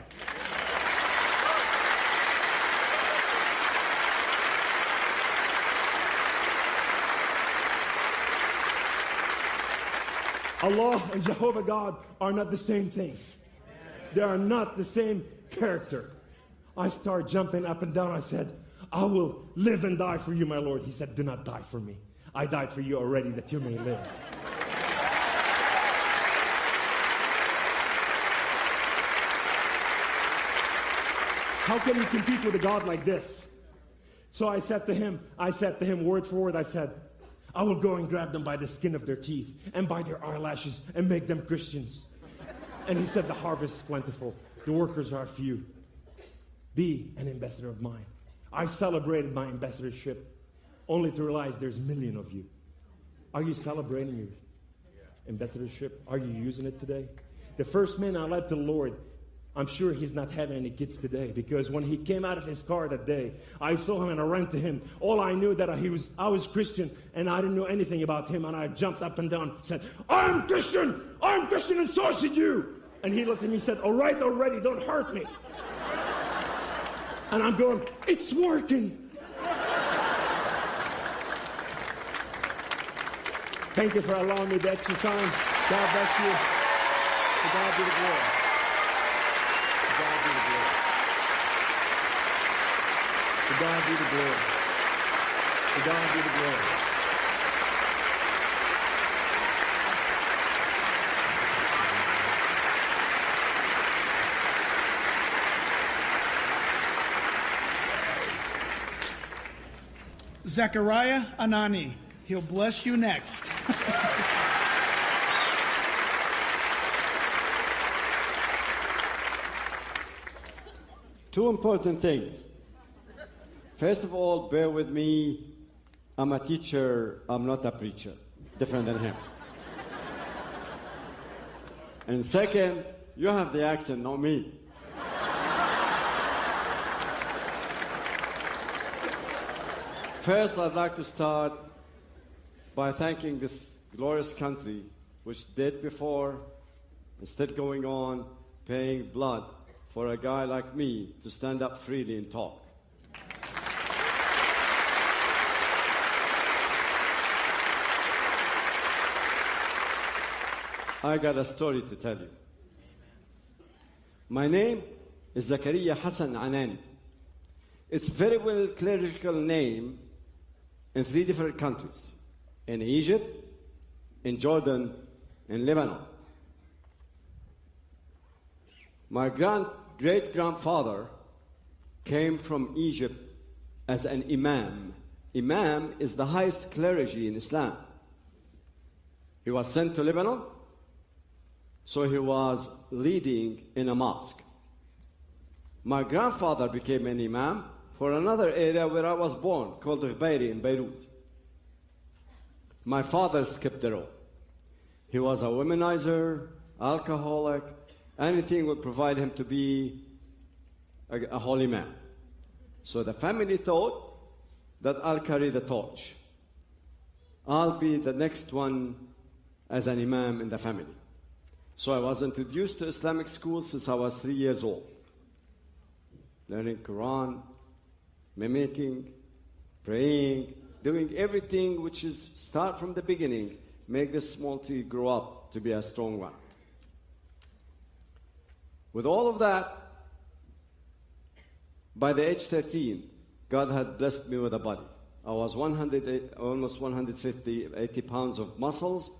Allah and Jehovah God are not the same thing. They are not the same character. I started jumping up and down. I said, I will live and die for you, my Lord. He said, do not die for me. I died for you already that you may live. How can you compete with a God like this? So I said to him word for word, I said, I will go and grab them by the skin of their teeth and by their eyelashes and make them Christians. And he said, the harvest is plentiful. The workers are few. Be an ambassador of mine. I celebrated my ambassadorship only to realize there's a million of you. Are you celebrating your ambassadorship? Are you using it today? The first man I led to the Lord, I'm sure he's not having any kids today, because when he came out of his car that day, I saw him and I ran to him. All I knew that I was Christian and I didn't know anything about him, and I jumped up and down and said, I'm Christian and so should you. And he looked at me and said, all right already, don't hurt me. And I'm going, it's working. Thank you for allowing me the extra time. God bless you. To God be the glory. To God be the glory. To God be the glory. To God be the glory. Zechariah Anani. He'll bless you next. Two important things. First of all, bear with me. I'm a teacher. I'm not a preacher. Different than him. And second, you have the accent, not me. First, I'd like to start by thanking this glorious country, which did before, and still going on, paying blood for a guy like me to stand up freely and talk. I got a story to tell you. My name is Zakaria Hassan Anani. It's a very well clerical name in 3 different countries. In Egypt, in Jordan, in Lebanon. My great-grandfather came from Egypt as an imam. Imam is the highest clergy in Islam. He was sent to Lebanon, so he was leading in a mosque. My grandfather became an imam for another area where I was born, called Gbairi in Beirut. My father skipped the road. He was a womanizer, alcoholic, anything would provide him to be a holy man. So the family thought that I'll carry the torch. I'll be the next one as an imam in the family. So I was introduced to Islamic school since I was 3 years old. Learning Quran, mimicking, praying, doing everything which is start from the beginning, make this small tree grow up to be a strong one. With all of that, by the age 13, God had blessed me with a body. I was almost 150, 80 pounds of muscles,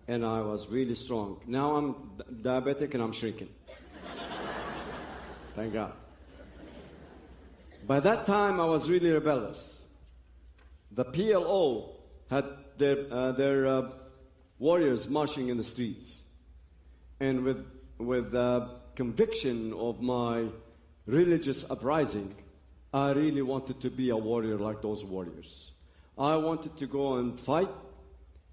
and I was really strong. Now I'm diabetic and I'm shrinking. Thank God. By that time, I was really rebellious. The PLO had their warriors marching in the streets. And with conviction of my religious uprising, I really wanted to be a warrior like those warriors. I wanted to go and fight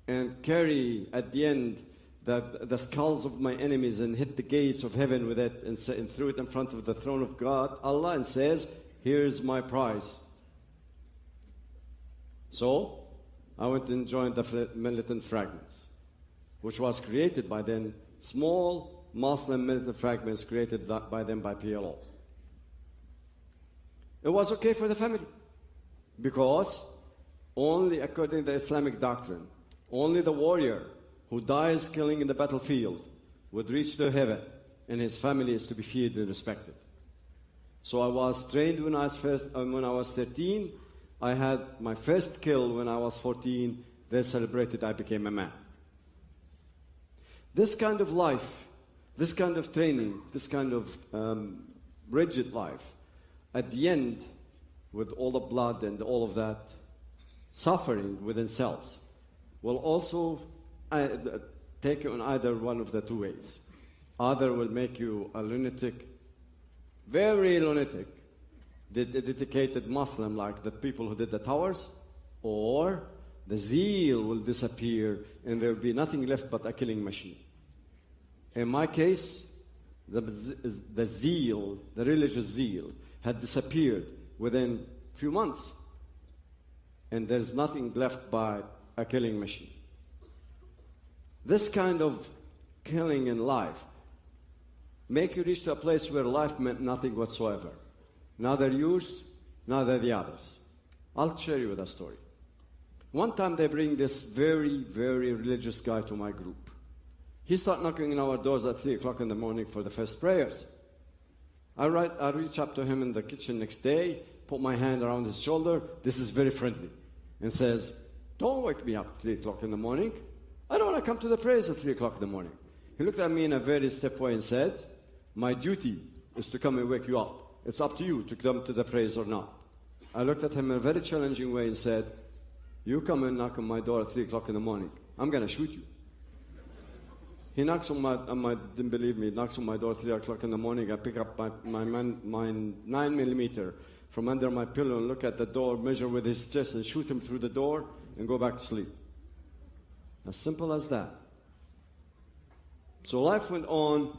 and carry at the end the skulls of my enemies and hit the gates of heaven with it and threw it in front of the throne of God, Allah, and says, here's my prize. So I went and joined the militant fragments, which was created by then, small Muslim militant fragments created by them by PLO. It was okay for the family because only according to the Islamic doctrine, only the warrior who dies killing in the battlefield would reach to heaven, and his family is to be feared and respected. So I was trained when I was 13. I had my first kill when I was 14. They celebrated I became a man. This kind of life, this kind of training, this kind of rigid life, at the end, with all the blood and all of that suffering within selves, will also take you in either one of the two ways. Either will make you a lunatic, very lunatic, dedicated Muslim like the people who did the towers, or the zeal will disappear and there will be nothing left but a killing machine. In my case, the zeal, the religious zeal, had disappeared within a few months, and there's nothing left but a killing machine. This kind of killing in life make you reach to a place where life meant nothing whatsoever. Neither yours, neither the others. I'll share you with a story. One time they bring this very, very religious guy to my group. He started knocking on our doors at 3 o'clock in the morning for the first prayers. I reach up to him in the kitchen next day, put my hand around his shoulder. This is very friendly. And says, don't wake me up at 3 o'clock in the morning. I don't want to come to the prayers at 3 o'clock in the morning. He looked at me in a very stiff way and said, my duty is to come and wake you up. It's up to you to come to the prayers or not. I looked at him in a very challenging way and said, you come and knock on my door at 3 o'clock in the morning. I'm going to shoot you. He knocks on didn't believe me, knocks on my door at 3 o'clock in the morning. I pick up my 9mm from under my pillow and look at the door, measure with his chest and shoot him through the door and go back to sleep. As simple as that. So life went on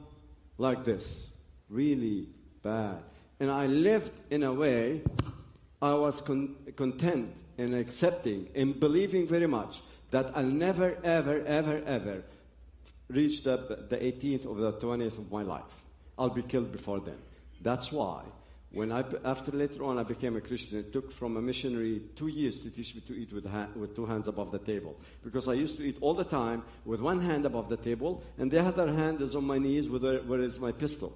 like this, really bad. And I lived in a way I was content and accepting and believing very much that I'll never, ever, ever, ever reach the 18th or the 20th of my life. I'll be killed before then. That's why after later on I became a Christian, it took from a missionary 2 years to teach me to eat with two hands above the table. Because I used to eat all the time with one hand above the table, and the other hand is on my knees where is my pistol.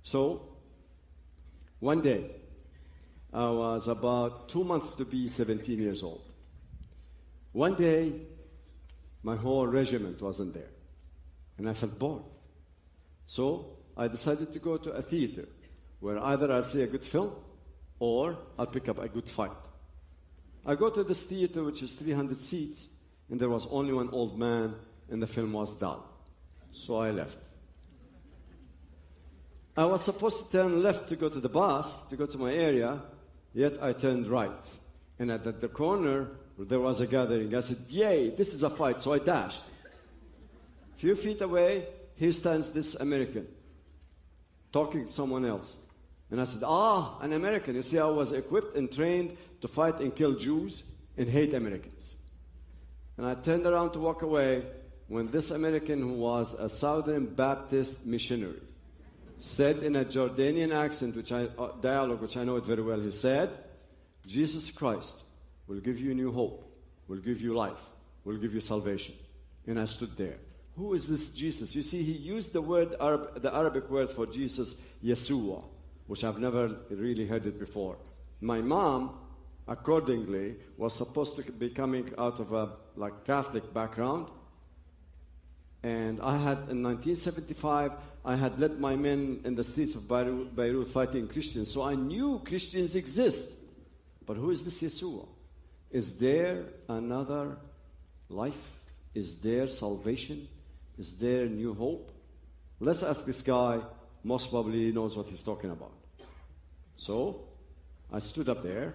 So, one day, I was about 2 months to be 17 years old. One day, my whole regiment wasn't there, and I felt bored. So, I decided to go to a theater where either I'll see a good film or I'll pick up a good fight. I go to this theater, which is 300 seats, and there was only one old man, and the film was dull. So I left. I was supposed to turn left to go to the bus, to go to my area, yet I turned right. And at the corner, there was a gathering. I said, yay, this is a fight. So I dashed. A few feet away, here stands this American, talking to someone else. And I said, an American. You see, I was equipped and trained to fight and kill Jews and hate Americans. And I turned around to walk away when this American, who was a Southern Baptist missionary, said in a Jordanian accent, dialogue, which I know it very well, he said, Jesus Christ will give you new hope, will give you life, will give you salvation. And I stood there. Who is this Jesus? You see, he used the Arabic word for Jesus, Yeshua, which I've never really heard it before. My mom, accordingly, was supposed to be coming out of a Catholic background. And I had, in 1975, I had led my men in the streets of Beirut fighting Christians. So I knew Christians exist. But who is this Yeshua? Is there another life? Is there salvation? Is there new hope? Let's ask this guy. Most probably he knows what he's talking about. So I stood up there,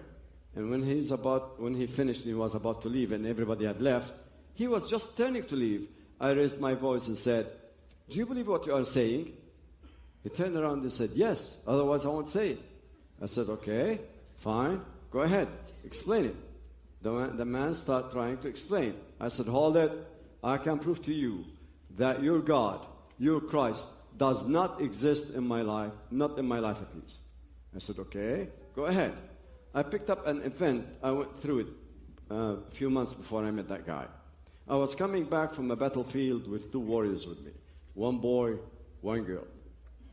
and when he finished, he was about to leave, and everybody had left. He was just turning to leave. I raised my voice and said, do you believe what you are saying? He turned around and said, yes, otherwise I won't say it. I said, okay, fine, go ahead, explain it. The man started trying to explain. I said, hold it, I can prove to you that your God, your Christ, does not exist in my life, not in my life at least. I said, okay, go ahead. I picked up an event, I went through it a few months before I met that guy. I was coming back from a battlefield with 2 warriors with me. 1 boy, 1 girl.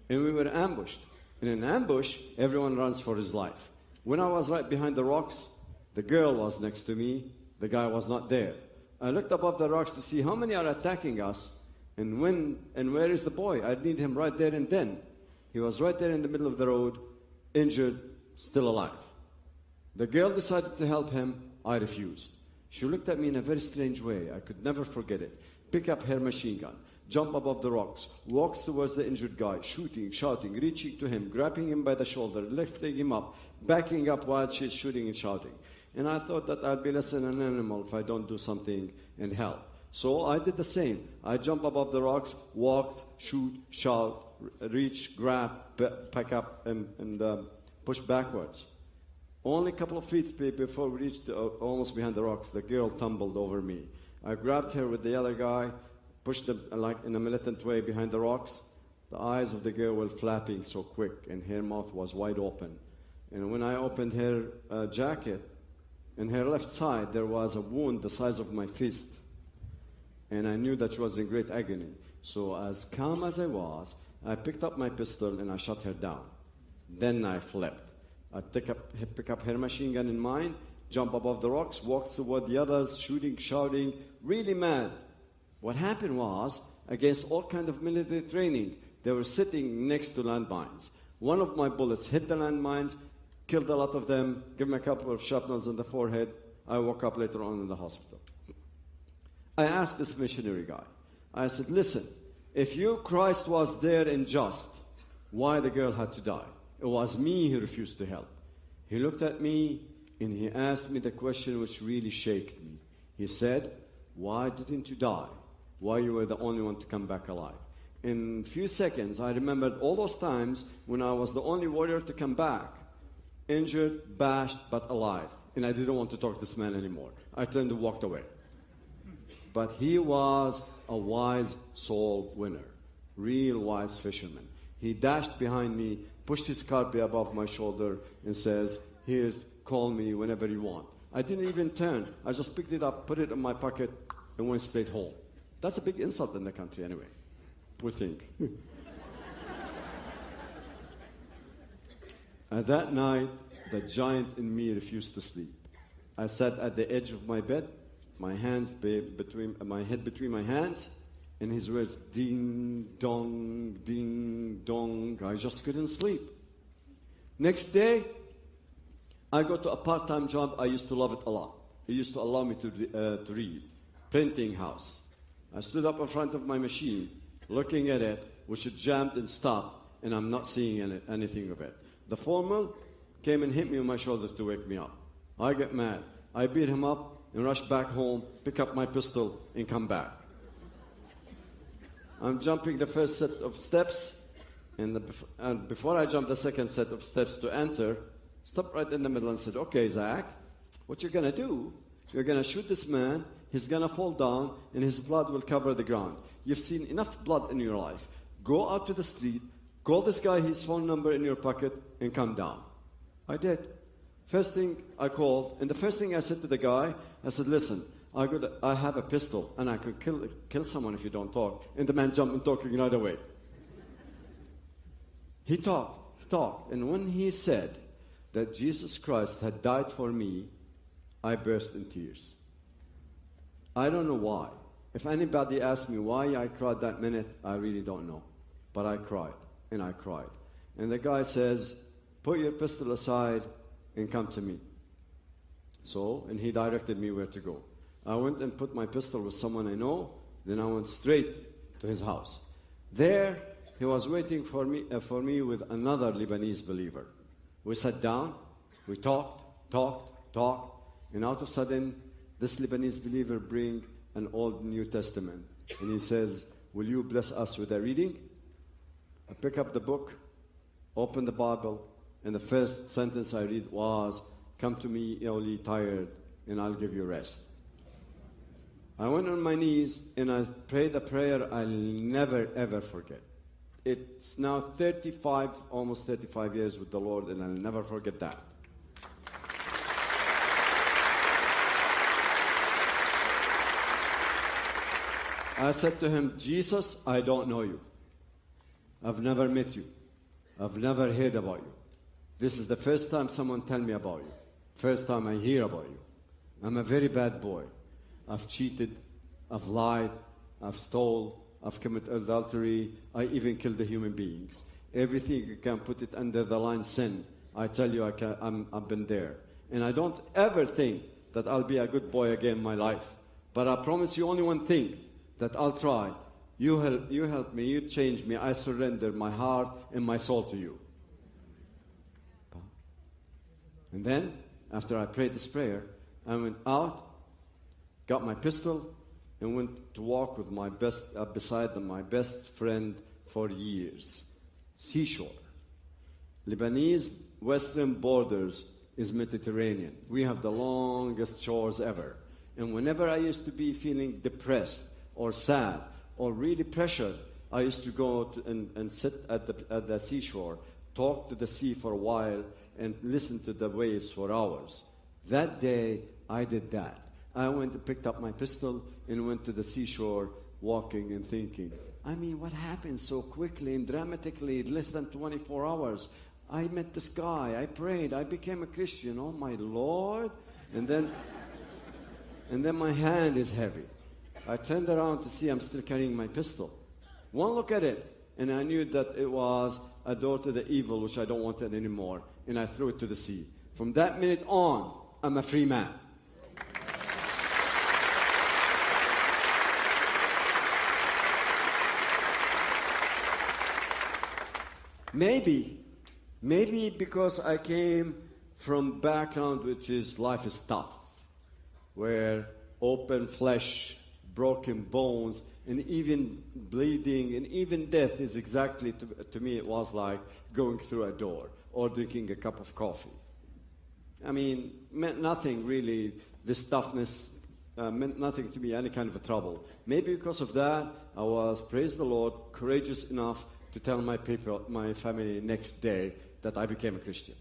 And we were ambushed. In an ambush, everyone runs for his life. When I was right behind the rocks, the girl was next to me. The guy was not there. I looked above the rocks to see how many are attacking us, and where is the boy? I need him right there and then. He was right there in the middle of the road, injured, still alive. The girl decided to help him. I refused. She looked at me in a very strange way. I could never forget it. Pick up her machine gun, jump above the rocks, walks towards the injured guy, shooting, shouting, reaching to him, grabbing him by the shoulder, lifting him up, backing up while she's shooting and shouting. And I thought that I'd be less than an animal if I don't do something and help. So I did the same. I jump above the rocks, walked, shoot, shout, reach, grab, pack up, and push backwards. Only a couple of feet before we reached almost behind the rocks, the girl tumbled over me. I grabbed her with the other guy, pushed them in a militant way behind the rocks. The eyes of the girl were flapping so quick, and her mouth was wide open. And when I opened her jacket, in her left side, there was a wound the size of my fist. And I knew that she was in great agony. So as calm as I was, I picked up my pistol and I shot her down. Then I flipped. I pick up her machine gun in mine, jump above the rocks, walk toward the others, shooting, shouting, really mad. What happened was, against all kind of military training, they were sitting next to landmines. One of my bullets hit the landmines, killed a lot of them, gave me a couple of shrapnels in the forehead. I woke up later on in the hospital. I asked this missionary guy, I said, listen, if your Christ was there and just, why the girl had to die? It was me who refused to help. He looked at me and he asked me the question which really shaken me. He said, why didn't you die? Why you were the only one to come back alive? In a few seconds, I remembered all those times when I was the only warrior to come back, injured, bashed, but alive. And I didn't want to talk to this man anymore. I turned and walked away. But he was a wise soul winner, real wise fisherman. He dashed behind me, pushed his carpet above my shoulder, and says, here's, call me whenever you want. I didn't even turn. I just picked it up, put it in my pocket, and went straight home. That's a big insult in the country anyway. Poor thing. And that night, the giant in me refused to sleep. I sat at the edge of my bed, my head between my hands, and his words, ding, dong. I just couldn't sleep. Next day, I got to a part-time job. I used to love it a lot. It used to allow me to read. Printing house. I stood up in front of my machine, looking at it, which it jammed and stopped, and I'm not seeing anything of it. The foreman came and hit me on my shoulders to wake me up. I get mad. I beat him up and rush back home, pick up my pistol, and come back. I'm jumping the first set of steps, and before I jump the second set of steps to enter, stopped right in the middle and said, okay, Zach, what you're going to do, you're going to shoot this man, he's going to fall down, and his blood will cover the ground. You've seen enough blood in your life. Go out to the street, call this guy, his phone number in your pocket, and come down. I did. First thing I called, and the first thing I said to the guy, I said, listen, I have a pistol, and I could kill someone if you don't talk. And the man jumped and talking right away. He talked. And when he said that Jesus Christ had died for me, I burst in tears. I don't know why. If anybody asked me why I cried that minute, I really don't know. But I cried, and I cried. And the guy says, put your pistol aside and come to me. So, and he directed me where to go. I went and put my pistol with someone I know. Then I went straight to his house. There, he was waiting for me with another Lebanese believer. We sat down, we talked, and out of sudden, this Lebanese believer bring an Old New Testament. And he says, will you bless us with a reading? I pick up the book, open the Bible, and the first sentence I read was, come to me, all ye tired, and I'll give you rest. I went on my knees, and I prayed a prayer I'll never, ever forget. It's now almost 35 years with the Lord, and I'll never forget that. I said to him, Jesus, I don't know you. I've never met you. I've never heard about you. This is the first time someone tell me about you. First time I hear about you. I'm a very bad boy. I've cheated, I've lied, I've stole, I've committed adultery, I even killed the human beings. Everything you can put it under the line sin. I tell you, I've been there. And I don't ever think that I'll be a good boy again in my life. But I promise you only one thing, that I'll try. You help me, you change me, I surrender my heart and my soul to you. And then, after I prayed this prayer, I went out, got my pistol, and went to walk with my beside my best friend for years. Seashore. Lebanese western borders is Mediterranean. We have the longest shores ever. And whenever I used to be feeling depressed or sad or really pressured, I used to go and sit at the seashore, talk to the sea for a while, and listen to the waves for hours. That day, I did that. I went and picked up my pistol and went to the seashore, walking and thinking, I mean, what happened so quickly and dramatically in less than 24 hours? I met this guy, I prayed, I became a Christian, oh my Lord. And then my hand is heavy. I turned around to see I'm still carrying my pistol. One look at it, and I knew that it was a door to the evil, which I don't want it anymore. And I threw it to the sea. From that minute on, I'm a free man. Maybe because I came from background which is life is tough, where open flesh, broken bones, and even bleeding, and even death is exactly, to me, it was like going through a door or drinking a cup of coffee. I mean, meant nothing really, this toughness meant nothing to me, any kind of a trouble. Maybe because of that, I was, praise the Lord, courageous enough to tell my people, my family next day that I became a Christian.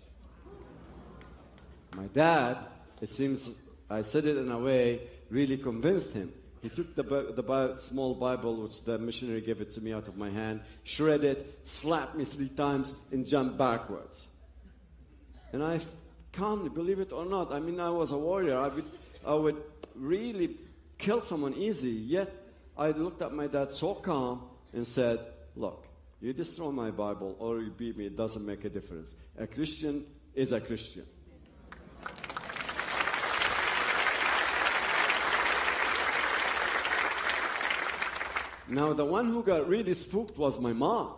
My dad, it seems, I said it in a way, really convinced him. He took the small Bible, which the missionary gave it to me out of my hand, shredded it, slapped me 3 times, and jumped backwards. And I calmly, believe it or not, I mean, I was a warrior. I would really kill someone easy. Yet, I looked at my dad so calm and said, look, you destroy my Bible or you beat me, it doesn't make a difference. A Christian is a Christian. Now, the one who got really spooked was my mom.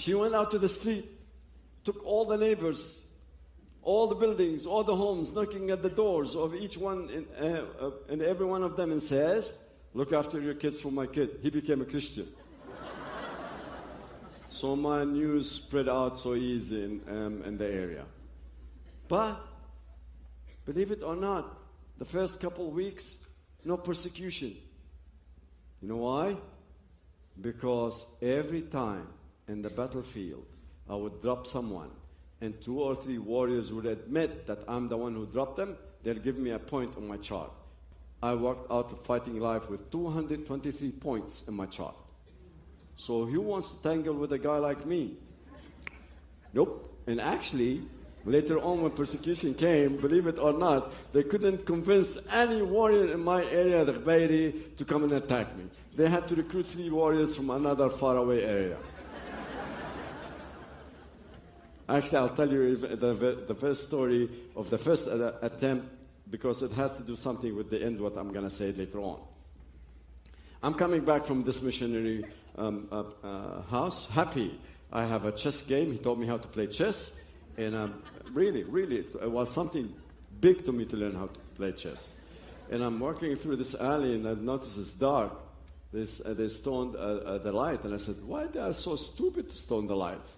She went out to the street, took all the neighbors, all the buildings, all the homes, knocking at the doors of each one and every one of them and says, look after your kids for my kid. He became a Christian. So my news spread out so easy in the area. But, believe it or not, the first couple weeks, no persecution. You know why? Because every time in the battlefield, I would drop someone, and 2 or 3 warriors would admit that I'm the one who dropped them, they'll give me a point on my chart. I walked out of fighting life with 223 points in my chart. So who wants to tangle with a guy like me? Nope. And actually, later on when persecution came, believe it or not, they couldn't convince any warrior in my area, the Gbairi, to come and attack me. They had to recruit 3 warriors from another faraway area. Actually, I'll tell you the first story of the first attempt, because it has to do something with the end, what I'm going to say later on. I'm coming back from this missionary house, happy. I have a chess game. He taught me how to play chess. And really, it was something big to me to learn how to play chess. And I'm walking through this alley, and I notice it's dark. They stoned the light. And I said, why they are so stupid to stone the lights?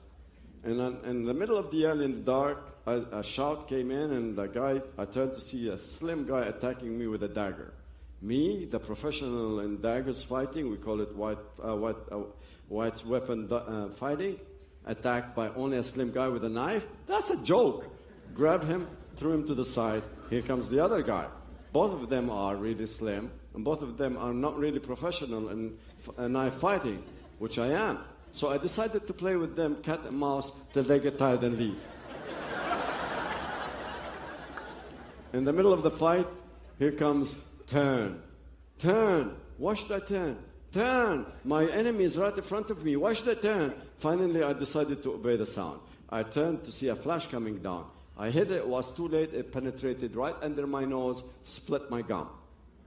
And in the middle of the alley in the dark, a shout came in, and the guy, I turned to see a slim guy attacking me with a dagger. Me, the professional in daggers fighting, we call it white weapon fighting, attacked by only a slim guy with a knife. That's a joke. Grabbed him, threw him to the side. Here comes the other guy. Both of them are really slim, and both of them are not really professional in knife fighting, which I am. So I decided to play with them cat and mouse till they get tired and leave. In the middle of the fight, here comes turn. Why should I turn? Turn. My enemy is right in front of me. Why should I turn? Finally, I decided to obey the sound. I turned to see a flash coming down. I hit it. It was too late. It penetrated right under my nose, split my gum.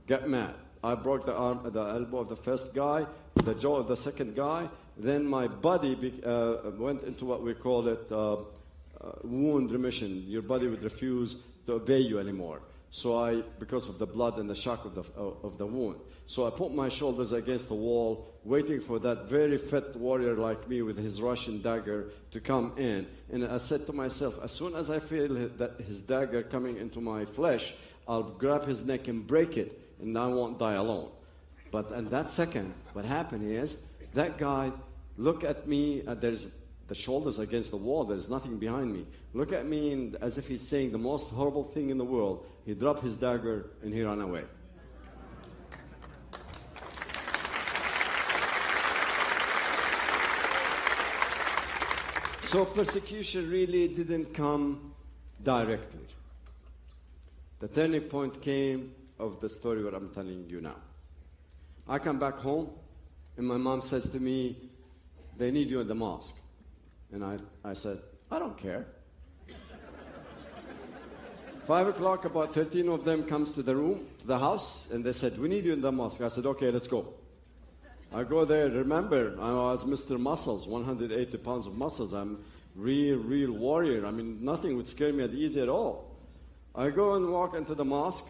Get mad. I broke the elbow of the first guy, the jaw of the second guy. Then my body went into what we call it wound remission. Your body would refuse to obey you anymore. So because of the blood and the shock of the wound. So I put my shoulders against the wall, waiting for that very fit warrior like me with his Russian dagger to come in. And I said to myself, as soon as I feel his dagger coming into my flesh, I'll grab his neck and break it, and I won't die alone. But in that second, what happened is, that guy looked at me, there's the shoulders against the wall, there's nothing behind me. Look at me as if he's saying the most horrible thing in the world. He dropped his dagger and he ran away. So persecution really didn't come directly. The turning point came of the story what I'm telling you now. I come back home, and my mom says to me, they need you in the mosque. And I said, I don't care. 5 o'clock, about 13 of them comes to the house, and they said, we need you in the mosque. I said, okay, let's go. I go there. Remember, I was Mr. Muscles, 180 pounds of muscles. I'm real warrior. I mean, nothing would scare me at easy at all. I go and walk into the mosque,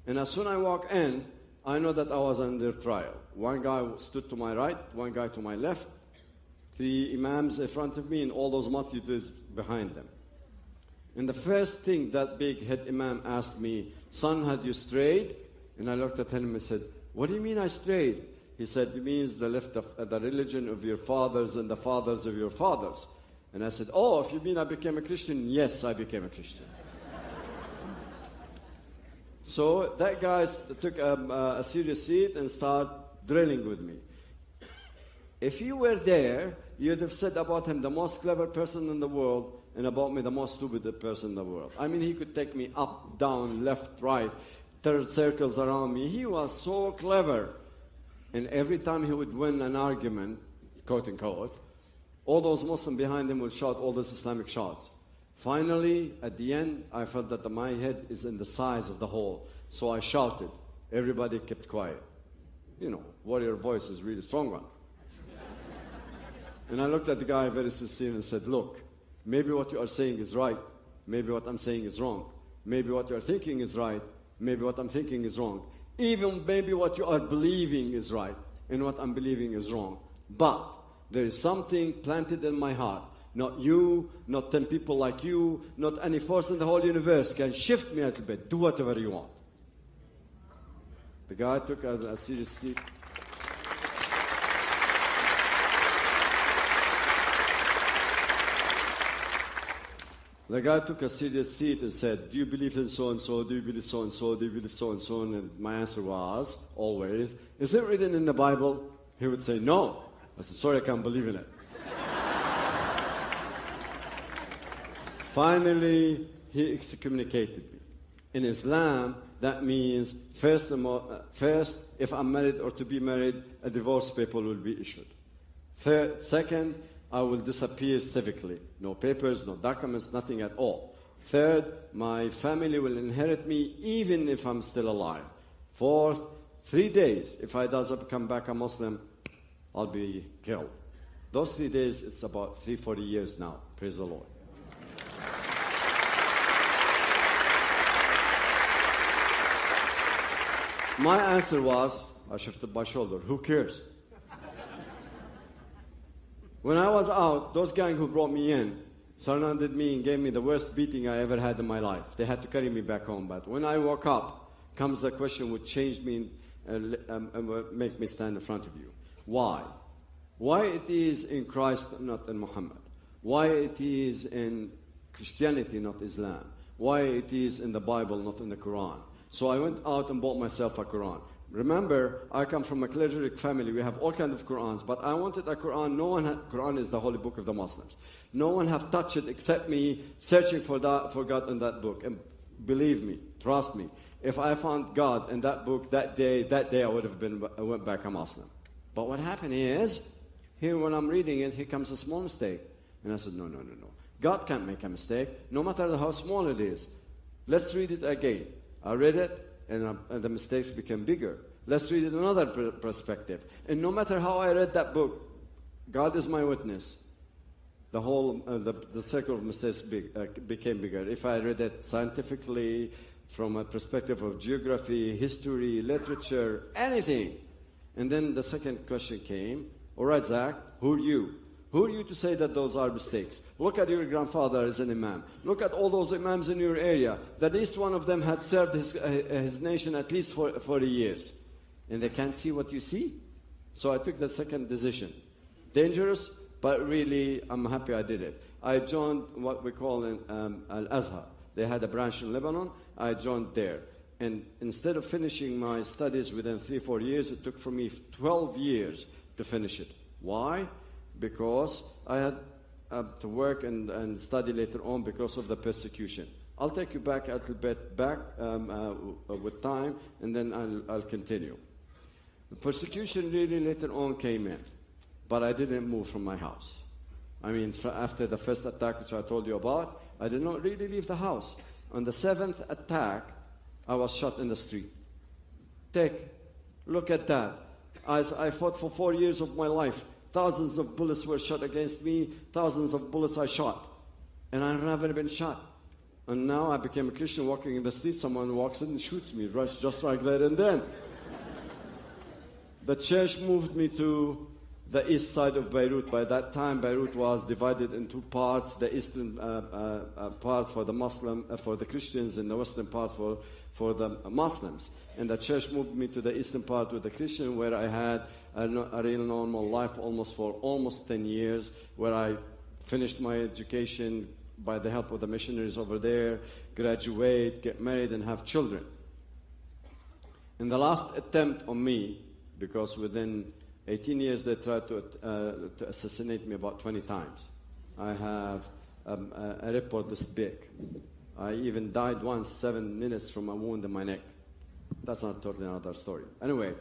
and as soon as I walk in, I know that I was under trial. One guy stood to my right, one guy to my left, 3 imams in front of me, and all those multitudes behind them. And the first thing that big head imam asked me, son, had you strayed? And I looked at him and said, what do you mean I strayed? He said, it means the left of the religion of your fathers and the fathers of your fathers. And I said, oh, if you mean I became a Christian? Yes, I became a Christian. So that guy took a serious seat and started drilling with me. If you were there, you'd have said about him the most clever person in the world, and about me the most stupid person in the world. I mean, he could take me up, down, left, right, third circles around me. He was so clever. And every time he would win an argument, quote unquote, all those Muslims behind him would shout all these Islamic shots. Finally, at the end, I felt that my head is in the size of the hole. So I shouted. Everybody kept quiet. You know, warrior voice is really strong one. And I looked at the guy very sincerely and said, look, maybe what you are saying is right. Maybe what I'm saying is wrong. Maybe what you are thinking is right. Maybe what I'm thinking is wrong. Even maybe what you are believing is right and what I'm believing is wrong. But there is something planted in my heart. Not you, not 10 people like you, not any force in the whole universe can shift me a little bit. Do whatever you want. The guy took a serious seat. The guy took a serious seat and said, do you believe in so-and-so? Do you believe so-and-so? Do you believe so-and-so? And my answer was, always, is it written in the Bible? He would say, no. I said, sorry, I can't believe in it. Finally, he excommunicated me. In Islam, that means first, if I'm married or to be married, a divorce paper will be issued. Second, I will disappear civically. No papers, no documents, nothing at all. Third, my family will inherit me even if I'm still alive. Fourth, 3 days, if I does come back a Muslim, I'll be killed. Those 3 days, it's about 40 years now. Praise the Lord. My answer was, I shifted my shoulder, who cares? When I was out, those gang who brought me in surrounded me and gave me the worst beating I ever had in my life. They had to carry me back home. But when I woke up, comes the question which changed me and make me stand in front of you. Why? Why it is in Christ, not in Muhammad? Why it is in Christianity, not Islam? Why it is in the Bible, not in the Quran? So I went out and bought myself a Quran. Remember, I come from a cleric family. We have all kinds of Qurans, but I wanted a Quran. Quran is the holy book of the Muslims. No one have touched it except me, searching for God in that book. And believe me, trust me, if I found God in that book that day I would have went back a Muslim. But what happened is, here when I'm reading it, here comes a small mistake. And I said, no. God can't make a mistake, no matter how small it is. Let's read it again. I read it, and the mistakes became bigger. Let's read it another perspective. And no matter how I read that book, God is my witness. The whole, the circle of mistakes became bigger. If I read it scientifically, from a perspective of geography, history, literature, anything. And then the second question came, all right, Zach, who are you? Who are you to say that those are mistakes? Look at your grandfather as an imam. Look at all those imams in your area. At least one of them had served his nation at least for 40 years. And they can't see what you see? So I took the second decision. Dangerous, but really, I'm happy I did it. I joined what we call Al-Azhar. They had a branch in Lebanon. I joined there. And instead of finishing my studies within 3-4 years, it took for me 12 years to finish it. Why? Because I had to work and study later on because of the persecution. I'll take you back a little bit with time, and then I'll continue. The persecution really later on came in, but I didn't move from my house. I mean, after the first attack, which I told you about, I did not really leave the house. On the 7th attack, I was shot in the street. Look at that. I fought for 4 years of my life. Thousands of bullets were shot against me. Thousands of bullets I shot. And I've never been shot. And now I became a Christian walking in the street. Someone walks in and shoots me just like that and then. The church moved me to the east side of Beirut. By that time, Beirut was divided in two parts. The eastern part for the Christians, and the western part for the Muslims. And the church moved me to the eastern part with the Christian, where I had a real normal life almost 10 years, where I finished my education by the help of the missionaries over there, graduate, get married, and have children. In the last attempt on me, because within 18 years they tried to assassinate me about 20 times. I have a report this big. I even died once, 7 minutes from a wound in my neck. That's not totally another story. Anyway,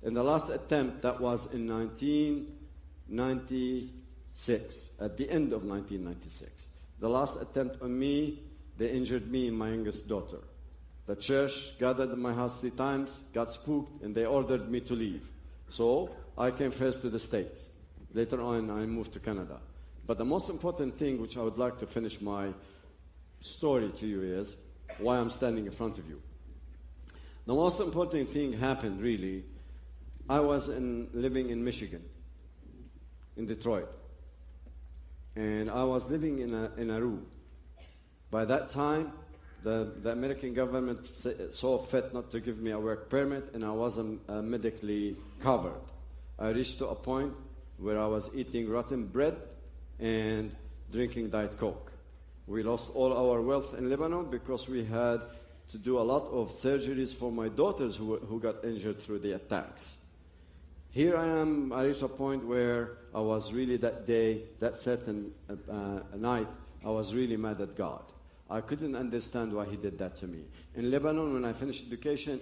in the last attempt, that was in 1996, at the end of 1996. The last attempt on me, they injured me and my youngest daughter. The church gathered in my house 3 times, got spooked, and they ordered me to leave. So I came first to the States. Later on, I moved to Canada. But the most important thing, which I would like to finish my story to you, is why I'm standing in front of you. The most important thing happened, really. I was living in Michigan, in Detroit. And I was living in a room. By that time, the American government saw fit not to give me a work permit, and I wasn't medically covered. I reached to a point where I was eating rotten bread and drinking Diet Coke. We lost all our wealth in Lebanon because we had to do a lot of surgeries for my daughters who got injured through the attacks. Here I am, I reached a point where I was really that day, that certain night, I was really mad at God. I couldn't understand why he did that to me. In Lebanon, when I finished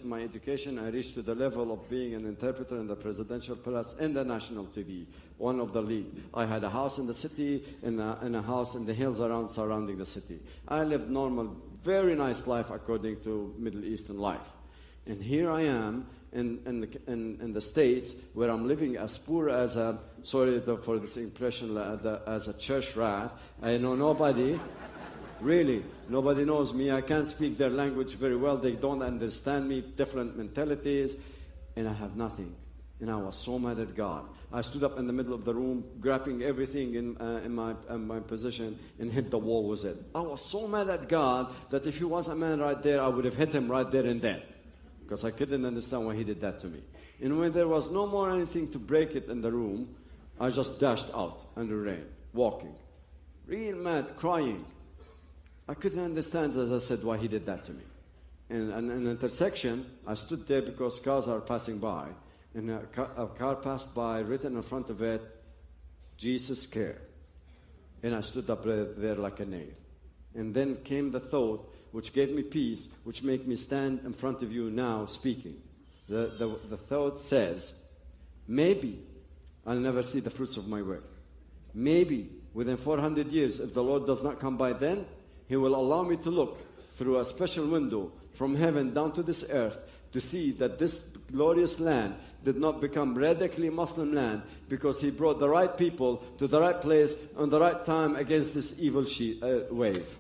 my education, I reached to the level of being an interpreter in the presidential palace and the national TV, one of the league. I had a house in the city and a house in the hills surrounding the city. I lived normal, very nice life according to Middle Eastern life. And here I am in the States, where I'm living as poor as sorry for this impression, as a church rat. I know nobody. Really, nobody knows me. I can't speak their language very well. They don't understand me, different mentalities, and I have nothing. And I was so mad at God. I stood up in the middle of the room, grabbing everything in my position, and hit the wall with it. I was so mad at God that if he was a man right there, I would have hit him right there and then, because I couldn't understand why he did that to me. And when there was no more anything to break it in the room, I just dashed out in the rain, walking, real mad, crying. I couldn't understand, as I said, why he did that to me. And in an intersection, I stood there because cars are passing by, and a car passed by, written in front of it, Jesus care. And I stood up there like a nail. And then came the thought, which gave me peace, which made me stand in front of you now speaking. The thought says, maybe I'll never see the fruits of my work. Maybe within 400 years, if the Lord does not come by then, he will allow me to look through a special window from heaven down to this earth to see that this glorious land did not become radically Muslim land because he brought the right people to the right place on the right time against this evil wave.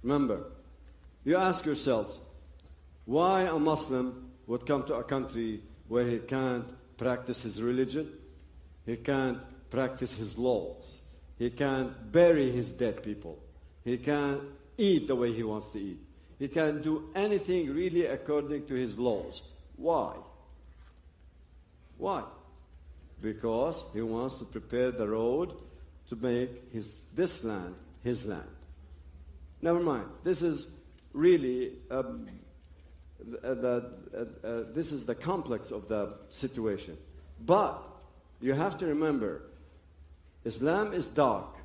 Remember, you ask yourself, why a Muslim would come to a country where he can't practice his religion, he can't practice his laws, he can't bury his dead people, he can't eat the way he wants to eat, he can't do anything really according to his laws. Why? Why? Because he wants to prepare the road to make this land his land. Never mind. This is really this is the complex of the situation. But you have to remember, Islam is dark,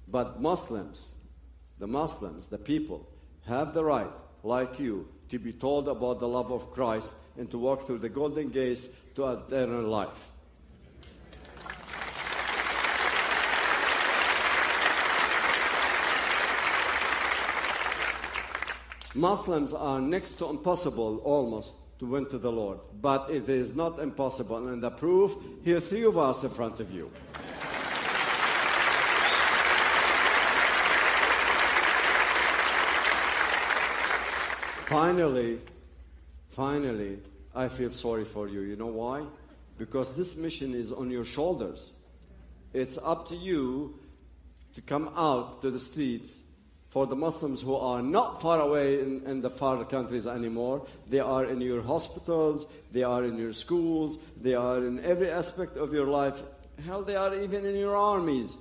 but the people, have the right, like you, to be told about the love of Christ and to walk through the golden gates to eternal life. Muslims are next to impossible, almost, to win to the Lord. But it is not impossible. And the proof, here are 3 of us in front of you. Finally, I feel sorry for you. You know why? Because this mission is on your shoulders. It's up to you to come out to the streets. For the Muslims who are not far away in the far countries anymore, they are in your hospitals, they are in your schools, they are in every aspect of your life. Hell, they are even in your armies.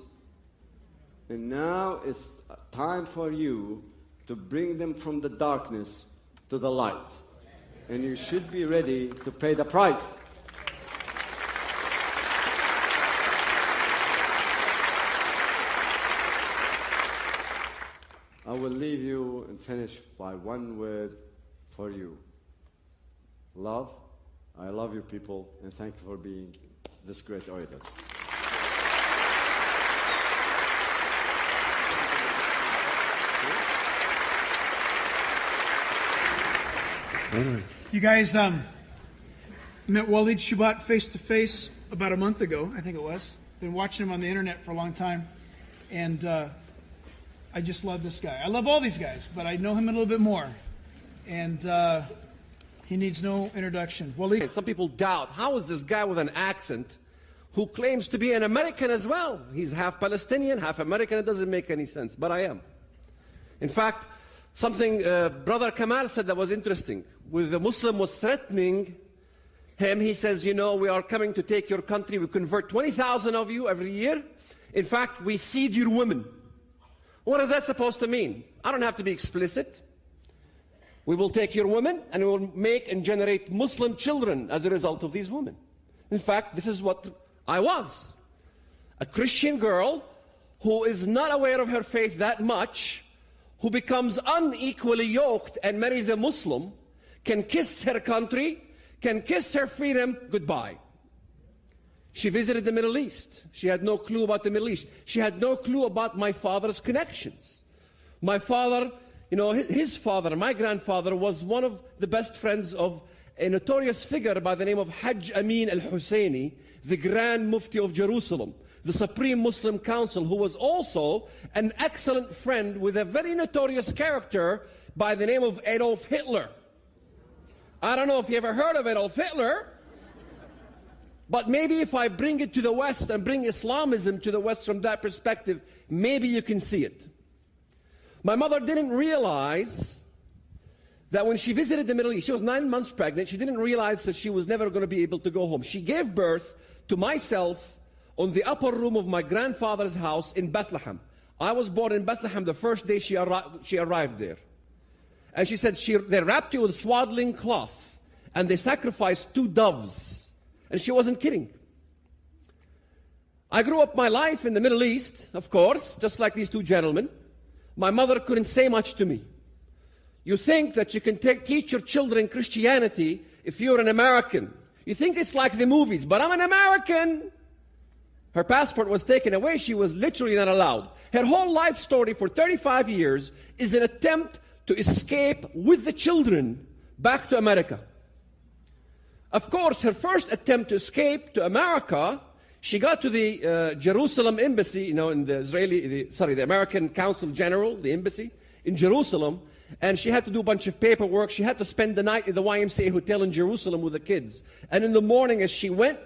And now it's time for you to bring them from the darkness to the light. And you should be ready to pay the price. I will leave you and finish by one word for you. Love I love you people, and thank you for being this great audience. You guys met Walid Shoebat face-to-face about a month ago, I think it was. Been watching him on the internet for a long time. And I just love this guy. I love all these guys, but I know him a little bit more. And he needs no introduction. Walid. Some people doubt, how is this guy with an accent who claims to be an American as well? He's half Palestinian, half American. It doesn't make any sense, but I am. In fact, something Brother Kamal said that was interesting. When the Muslim was threatening him, he says, you know, we are coming to take your country. We convert 20,000 of you every year. In fact, we cede your women. What is that supposed to mean? I don't have to be explicit. We will take your women and we will make and generate Muslim children as a result of these women. In fact, this is what I was. A Christian girl who is not aware of her faith that much, who becomes unequally yoked and marries a Muslim, can kiss her country, can kiss her freedom goodbye. She visited the Middle East. She had no clue about the Middle East. She had no clue about my father's connections. My father, you know, his father, my grandfather, was one of the best friends of a notorious figure by the name of Hajj Amin al-Husseini, the Grand Mufti of Jerusalem, the Supreme Muslim Council, who was also an excellent friend with a very notorious character by the name of Adolf Hitler. I don't know if you ever heard of Adolf Hitler, but maybe if I bring it to the West and bring Islamism to the West from that perspective, maybe you can see it. My mother didn't realize that when she visited the Middle East, she was 9 months pregnant, she didn't realize that she was never going to be able to go home. She gave birth to myself on the upper room of my grandfather's house in Bethlehem. I was born in Bethlehem the first day she arrived there. And she said they wrapped you with swaddling cloth and they sacrificed 2 doves. And she wasn't kidding. I grew up my life in the Middle East, of course, just like these 2 gentlemen. My mother couldn't say much to me. You think that you can teach your children Christianity if you're an American. You think it's like the movies, but I'm an American. Her passport was taken away. She was literally not allowed. Her whole life story for 35 years is an attempt to escape with the children back to America. Of course, her first attempt to escape to America, she got to the Jerusalem embassy, you know, in the the American Consul General, the embassy in Jerusalem, and she had to do a bunch of paperwork. She had to spend the night at the YMCA hotel in Jerusalem with the kids. And in the morning, as she went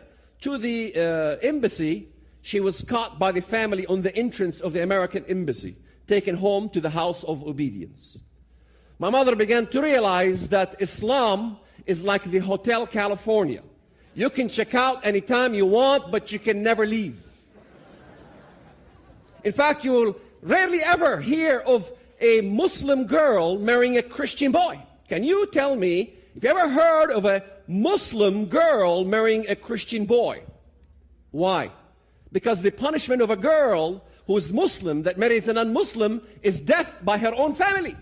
to the embassy, she was caught by the family on the entrance of the American embassy, taken home to the house of obedience. My mother began to realize that Islam is like the Hotel California. You can check out anytime you want, but you can never leave. In fact, you will rarely ever hear of a Muslim girl marrying a Christian boy. Can you tell me if you ever heard of a Muslim girl marrying a Christian boy? Why? Because the punishment of a girl who is Muslim that marries a non-Muslim is death by her own family.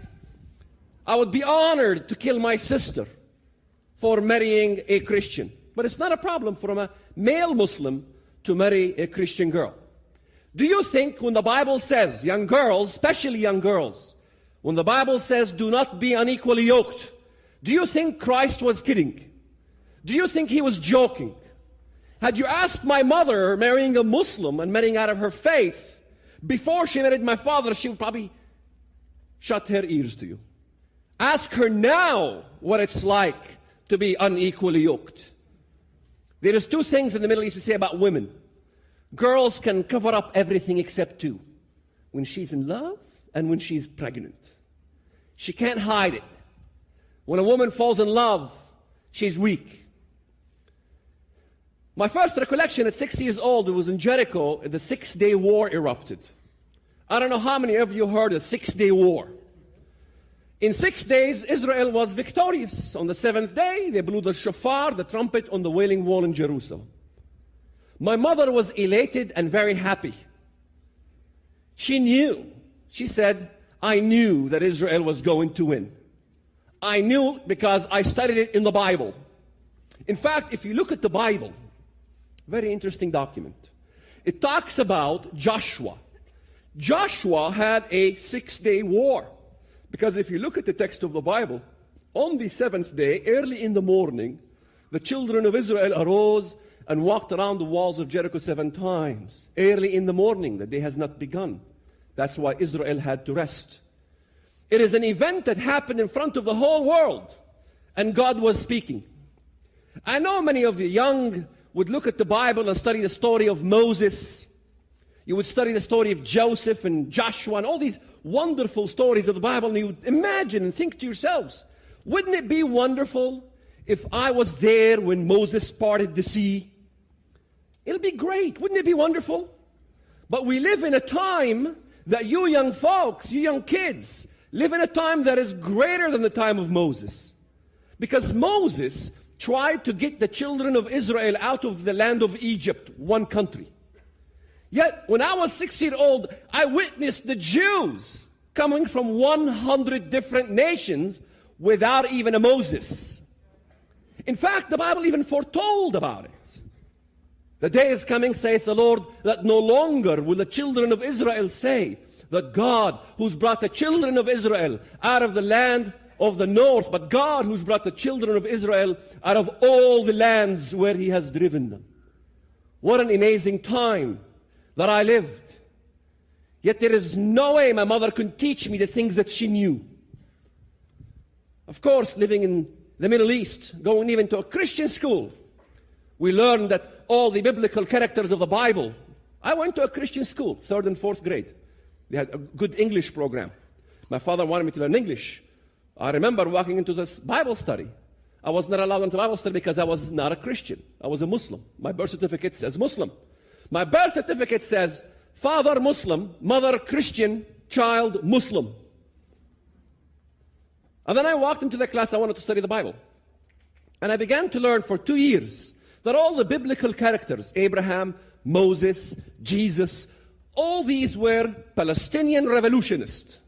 I would be honored to kill my sister for marrying a Christian. But it's not a problem for a male Muslim to marry a Christian girl. Do you think when the Bible says, young girls, especially young girls, when the Bible says do not be unequally yoked, do you think Christ was kidding? Do you think he was joking? Had you asked my mother marrying a Muslim and marrying out of her faith, before she married my father, she would probably shut her ears to you. Ask her now what it's like to be unequally yoked. There is 2 things in the Middle East we say about women. Girls can cover up everything except 2. When she's in love and when she's pregnant. She can't hide it. When a woman falls in love, she's weak. My first recollection at 6 years old, it was in Jericho, the 6-day war erupted. I don't know how many of you heard of the 6-day war. In 6 days, Israel was victorious. On the 7th day, they blew the shofar, the trumpet, on the Wailing Wall in Jerusalem. My mother was elated and very happy. She knew. She said, I knew that Israel was going to win. I knew because I studied it in the Bible. In fact, if you look at the Bible, very interesting document. It talks about Joshua. Joshua had a 6-day war. Because if you look at the text of the Bible, on the 7th day, early in the morning, the children of Israel arose and walked around the walls of Jericho 7 times. Early in the morning, the day has not begun. That's why Israel had to rest. It is an event that happened in front of the whole world, and God was speaking. I know many of the young would look at the Bible and study the story of Moses. You would study the story of Joseph and Joshua and all these wonderful stories of the Bible, and you would imagine and think to yourselves, wouldn't it be wonderful if I was there when Moses parted the sea? It'll be great. Wouldn't it be wonderful? But we live in a time that you young folks, you young kids, live in a time that is greater than the time of Moses. Because Moses tried to get the children of Israel out of the land of Egypt, one country. Yet, when I was 6-year-old, I witnessed the Jews coming from 100 different nations without even a Moses. In fact, the Bible even foretold about it. The day is coming, saith the Lord, that no longer will the children of Israel say that God, who's brought the children of Israel out of the land of the north, but God, who's brought the children of Israel out of all the lands where He has driven them. What an amazing time that I lived. Yet there is no way my mother could teach me the things that she knew. Of course, living in the Middle East, going even to a Christian school, we learned that all the biblical characters of the Bible. I went to a Christian school, 3rd and 4th grade. They had a good English program. My father wanted me to learn English. I remember walking into this Bible study. I was not allowed into Bible study because I was not a Christian. I was a Muslim. My birth certificate says Muslim. My birth certificate says father Muslim, mother Christian, child Muslim. And then I walked into the class. I wanted to study the Bible. And I began to learn for 2 years that all the biblical characters, Abraham, Moses, Jesus, all these were Palestinian revolutionists.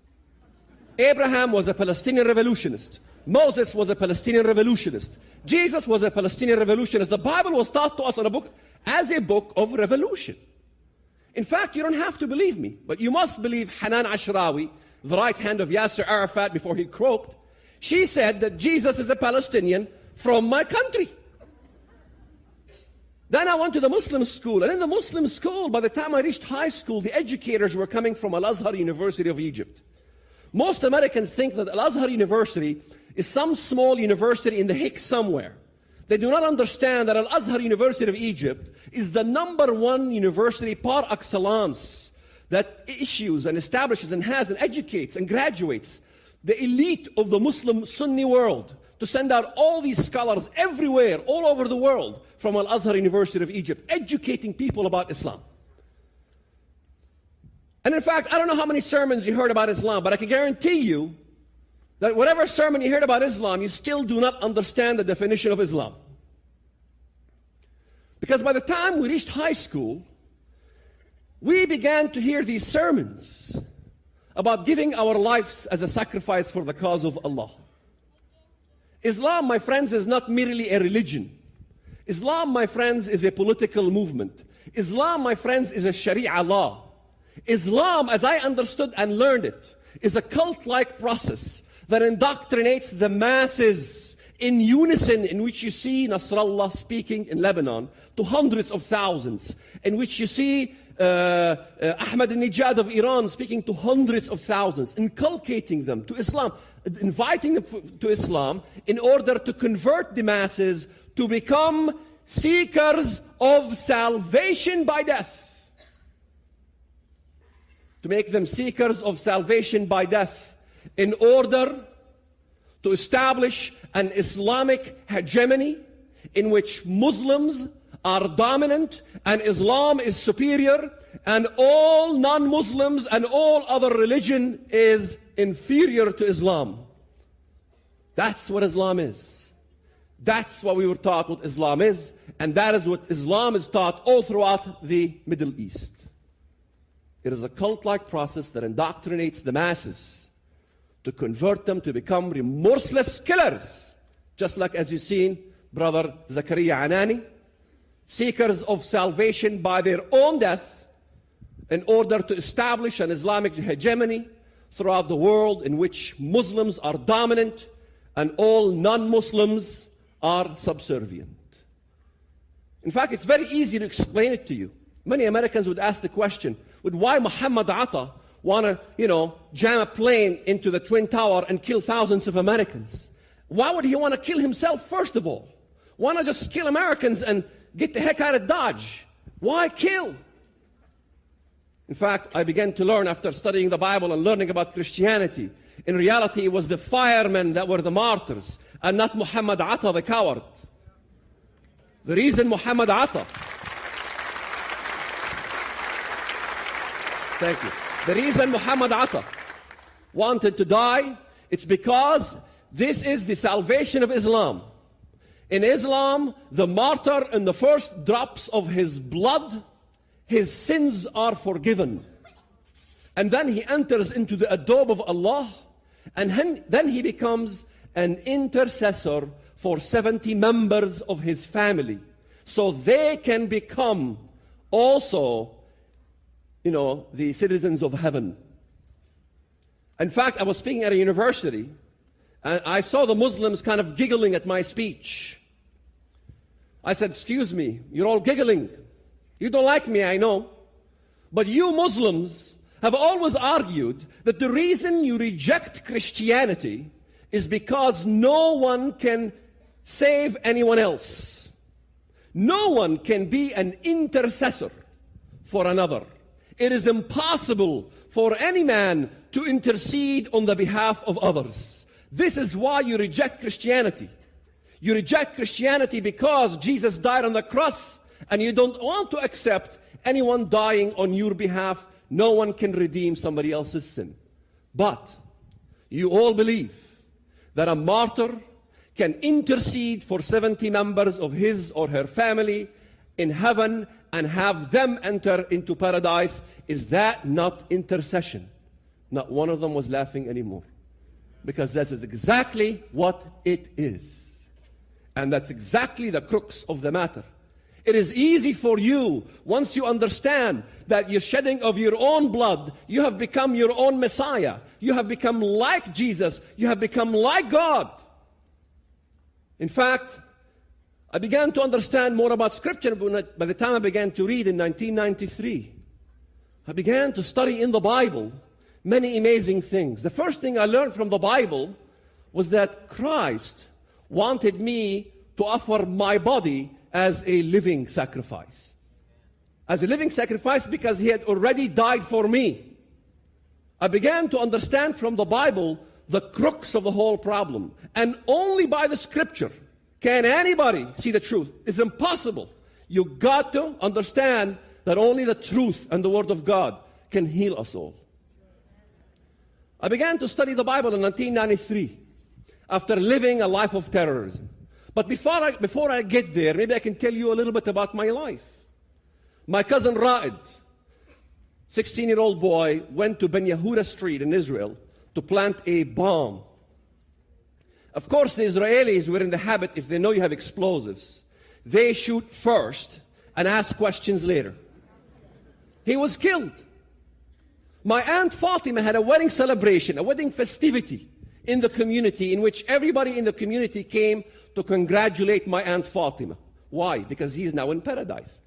Abraham was a Palestinian revolutionist. Moses was a Palestinian revolutionist. Jesus was a Palestinian revolutionist. The Bible was taught to us in a book as a book of revolution. In fact, you don't have to believe me, but you must believe Hanan Ashrawi, the right hand of Yasser Arafat before he croaked. She said that Jesus is a Palestinian from my country. Then I went to the Muslim school, and in the Muslim school, by the time I reached high school, the educators were coming from Al-Azhar University of Egypt. Most Americans think that Al-Azhar University is some small university in the Hicks somewhere. They do not understand that Al-Azhar University of Egypt is the #1 university par excellence that issues and establishes and has and educates and graduates the elite of the Muslim Sunni world to send out all these scholars everywhere, all over the world, from Al-Azhar University of Egypt, educating people about Islam. And in fact, I don't know how many sermons you heard about Islam, but I can guarantee you that whatever sermon you heard about Islam, you still do not understand the definition of Islam. Because by the time we reached high school, we began to hear these sermons about giving our lives as a sacrifice for the cause of Allah. Islam, my friends, is not merely a religion. Islam, my friends, is a political movement. Islam, my friends, is a Sharia law. Islam, as I understood and learned it, is a cult-like process that indoctrinates the masses in unison, in which you see Nasrallah speaking in Lebanon to hundreds of thousands, in which you see Ahmadinejad of Iran speaking to hundreds of thousands, inculcating them to Islam, inviting them to Islam in order to convert the masses to become seekers of salvation by death. To make them seekers of salvation by death in order to establish an Islamic hegemony in which Muslims are dominant and Islam is superior and all non-Muslims and all other religion is inferior to Islam. That's what Islam is. That's what we were taught what Islam is, and that is what Islam is taught all throughout the Middle East. It is a cult-like process that indoctrinates the masses to convert them to become remorseless killers, just like as you've seen Brother Zakaria Anani, seekers of salvation by their own death in order to establish an Islamic hegemony throughout the world in which Muslims are dominant and all non-Muslims are subservient. In fact, it's very easy to explain it to you. Many Americans would ask the question, would why Muhammad Atta want to, jam a plane into the Twin Tower and kill thousands of Americans? Why would he want to kill himself, first of all? Why not just kill Americans and get the heck out of Dodge? Why kill? In fact, I began to learn after studying the Bible and learning about Christianity. In reality, it was the firemen that were the martyrs and not Muhammad Atta, the coward. The reason Muhammad Atta... Thank you. The reason Muhammad Atta wanted to die, it's because this is the salvation of Islam. In Islam, the martyr, in the first drops of his blood, his sins are forgiven. And then he enters into the adobe of Allah, and then he becomes an intercessor for 70 members of his family, so they can become also, the citizens of heaven. In fact, I was speaking at a university, and I saw the Muslims kind of giggling at my speech. I said, excuse me, you're all giggling. You don't like me, I know. But you Muslims have always argued that the reason you reject Christianity is because no one can save anyone else. No one can be an intercessor for another. It is impossible for any man to intercede on the behalf of others. This is why you reject Christianity. You reject Christianity because Jesus died on the cross, and you don't want to accept anyone dying on your behalf. No one can redeem somebody else's sin. But you all believe that a martyr can intercede for 70 members of his or her family in heaven and have them enter into paradise. Is that not intercession? Not one of them was laughing anymore. Because that is exactly what it is. And that's exactly the crux of the matter. It is easy for you, once you understand that you're shedding of your own blood, you have become your own Messiah. You have become like Jesus. You have become like God. In fact, I began to understand more about Scripture by the time I began to read in 1993. I began to study in the Bible many amazing things. The first thing I learned from the Bible was that Christ wanted me to offer my body as a living sacrifice. As a living sacrifice because He had already died for me. I began to understand from the Bible the crux of the whole problem. And only by the Scripture can anybody see the truth. It's impossible. You got to understand that only the truth and the Word of God can heal us all. I began to study the Bible in 1993 after living a life of terrorism. But before I get there, maybe I can tell you a little bit about my life. My cousin Walid, 16-year-old boy, went to Ben Yehuda Street in Israel to plant a bomb. Of course, the Israelis were in the habit, if they know you have explosives, they shoot first and ask questions later. He was killed. My Aunt Fatima had a wedding celebration, a wedding festivity in the community in which everybody in the community came to congratulate my Aunt Fatima. Why? Because he is now in paradise.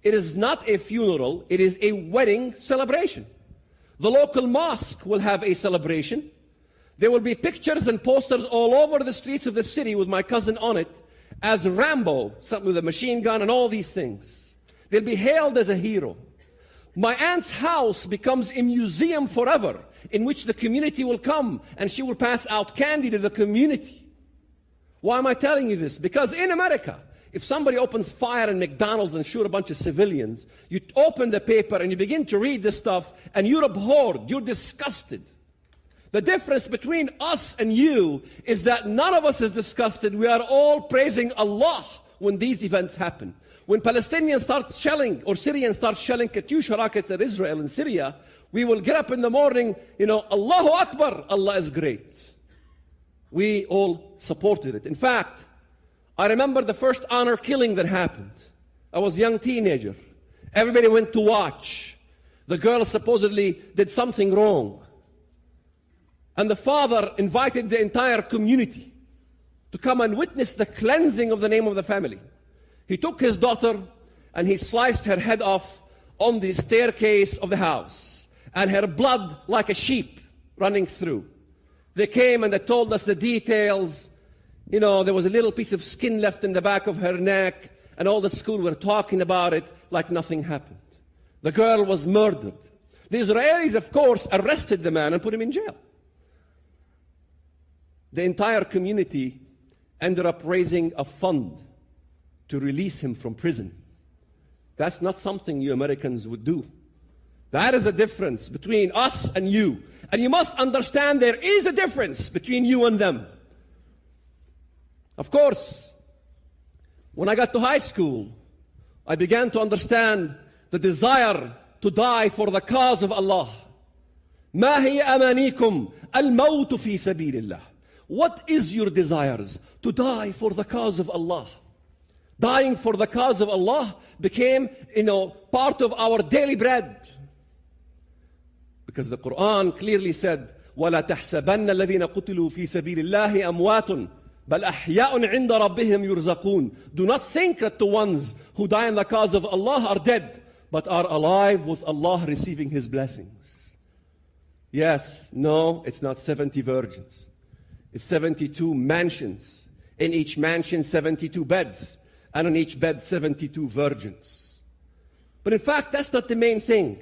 It is not a funeral, it is a wedding celebration. The local mosque will have a celebration. There will be pictures and posters all over the streets of the city with my cousin on it as Rambo, something with a machine gun and all these things. They'll be hailed as a hero. My aunt's house becomes a museum forever in which the community will come and she will pass out candy to the community. Why am I telling you this? Because in America, if somebody opens fire in McDonald's and shoot a bunch of civilians, you open the paper and you begin to read this stuff and you're abhorred, you're disgusted. The difference between us and you is that none of us is disgusted. We are all praising Allah when these events happen. When Palestinians start shelling, or Syrians start shelling Katyusha rockets at Israel and Syria, we will get up in the morning, Allahu Akbar, Allah is great. We all supported it. In fact, I remember the first honor killing that happened. I was a young teenager. Everybody went to watch. The girl supposedly did something wrong. And the father invited the entire community to come and witness the cleansing of the name of the family. He took his daughter and he sliced her head off on the staircase of the house, and her blood like a sheep running through. They came and they told us the details. You know, there was a little piece of skin left in the back of her neck, and all the school were talking about it like nothing happened. The girl was murdered. The Israelis, of course, arrested the man and put him in jail. The entire community ended up raising a fund to release him from prison. That's not something you Americans would do. That is a difference between us and you. And you must understand there is a difference between you and them. Of course, when I got to high school, I began to understand the desire to die for the cause of Allah. ما هي أمانيكم الموت في سبيل الله. What is your desires? To die for the cause of Allah. Dying for the cause of Allah became, part of our daily bread. Because the Quran clearly said, وَلَا تَحْسَبَنَّ الَّذِينَ قُتِلُوا فِي سَبِيلِ اللَّهِ أَمْوَاتٌ بَلْ أَحْيَاءٌ عِنْدَ رَبِّهِمْ يُرْزَقُونَ. Do not think that the ones who die in the cause of Allah are dead, but are alive with Allah receiving His blessings. Yes, no, it's not 70 virgins. It's 72 mansions. In each mansion, 72 beds. And on each bed, 72 virgins. But in fact, that's not the main thing.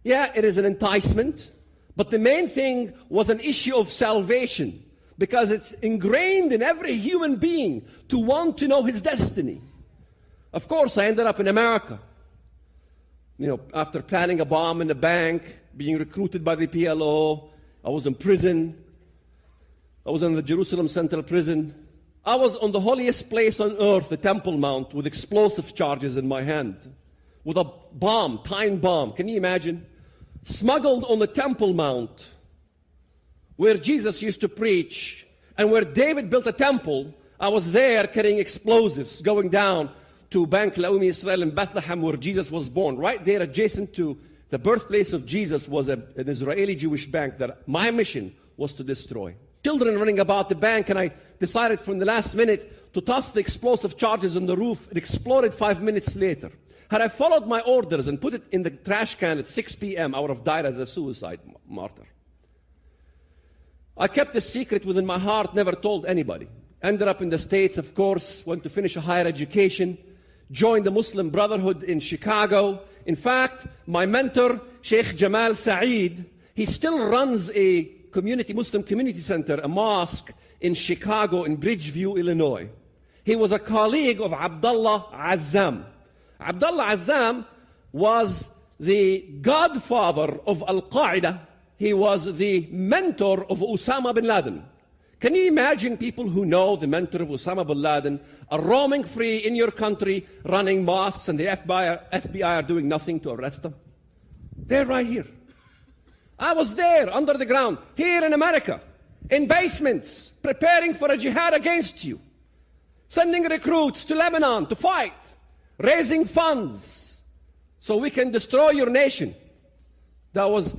Yeah, it is an enticement. But the main thing was an issue of salvation. Because it's ingrained in every human being to want to know his destiny. Of course, I ended up in America. After planning a bomb in a bank, being recruited by the PLO, I was in prison. I was in the Jerusalem Central Prison. I was on the holiest place on earth, the Temple Mount, with explosive charges in my hand. With a bomb, time bomb. Can you imagine? Smuggled on the Temple Mount, where Jesus used to preach, and where David built a temple. I was there carrying explosives, going down to Bank Laumi Israel in Bethlehem, where Jesus was born. Right there, adjacent to the birthplace of Jesus, was an Israeli Jewish bank that my mission was to destroy. Children running about the bank, and I decided from the last minute to toss the explosive charges on the roof. It exploded 5 minutes later. Had I followed my orders and put it in the trash can at 6 p.m., I would have died as a suicide martyr. I kept the secret within my heart, never told anybody. Ended up in the States, of course, went to finish a higher education, joined the Muslim Brotherhood in Chicago. In fact, my mentor, Sheikh Jamal Saeed, he still runs a Muslim community center, a mosque in Chicago, in Bridgeview, Illinois. He was a colleague of Abdullah Azzam. Abdullah Azzam was the godfather of Al-Qaeda. He was the mentor of Osama bin Laden. Can you imagine people who know the mentor of Osama bin Laden are roaming free in your country, running mosques, and the FBI are doing nothing to arrest them? They're right here. I was there, under the ground, here in America, in basements, preparing for a jihad against you, sending recruits to Lebanon to fight, raising funds so we can destroy your nation. That was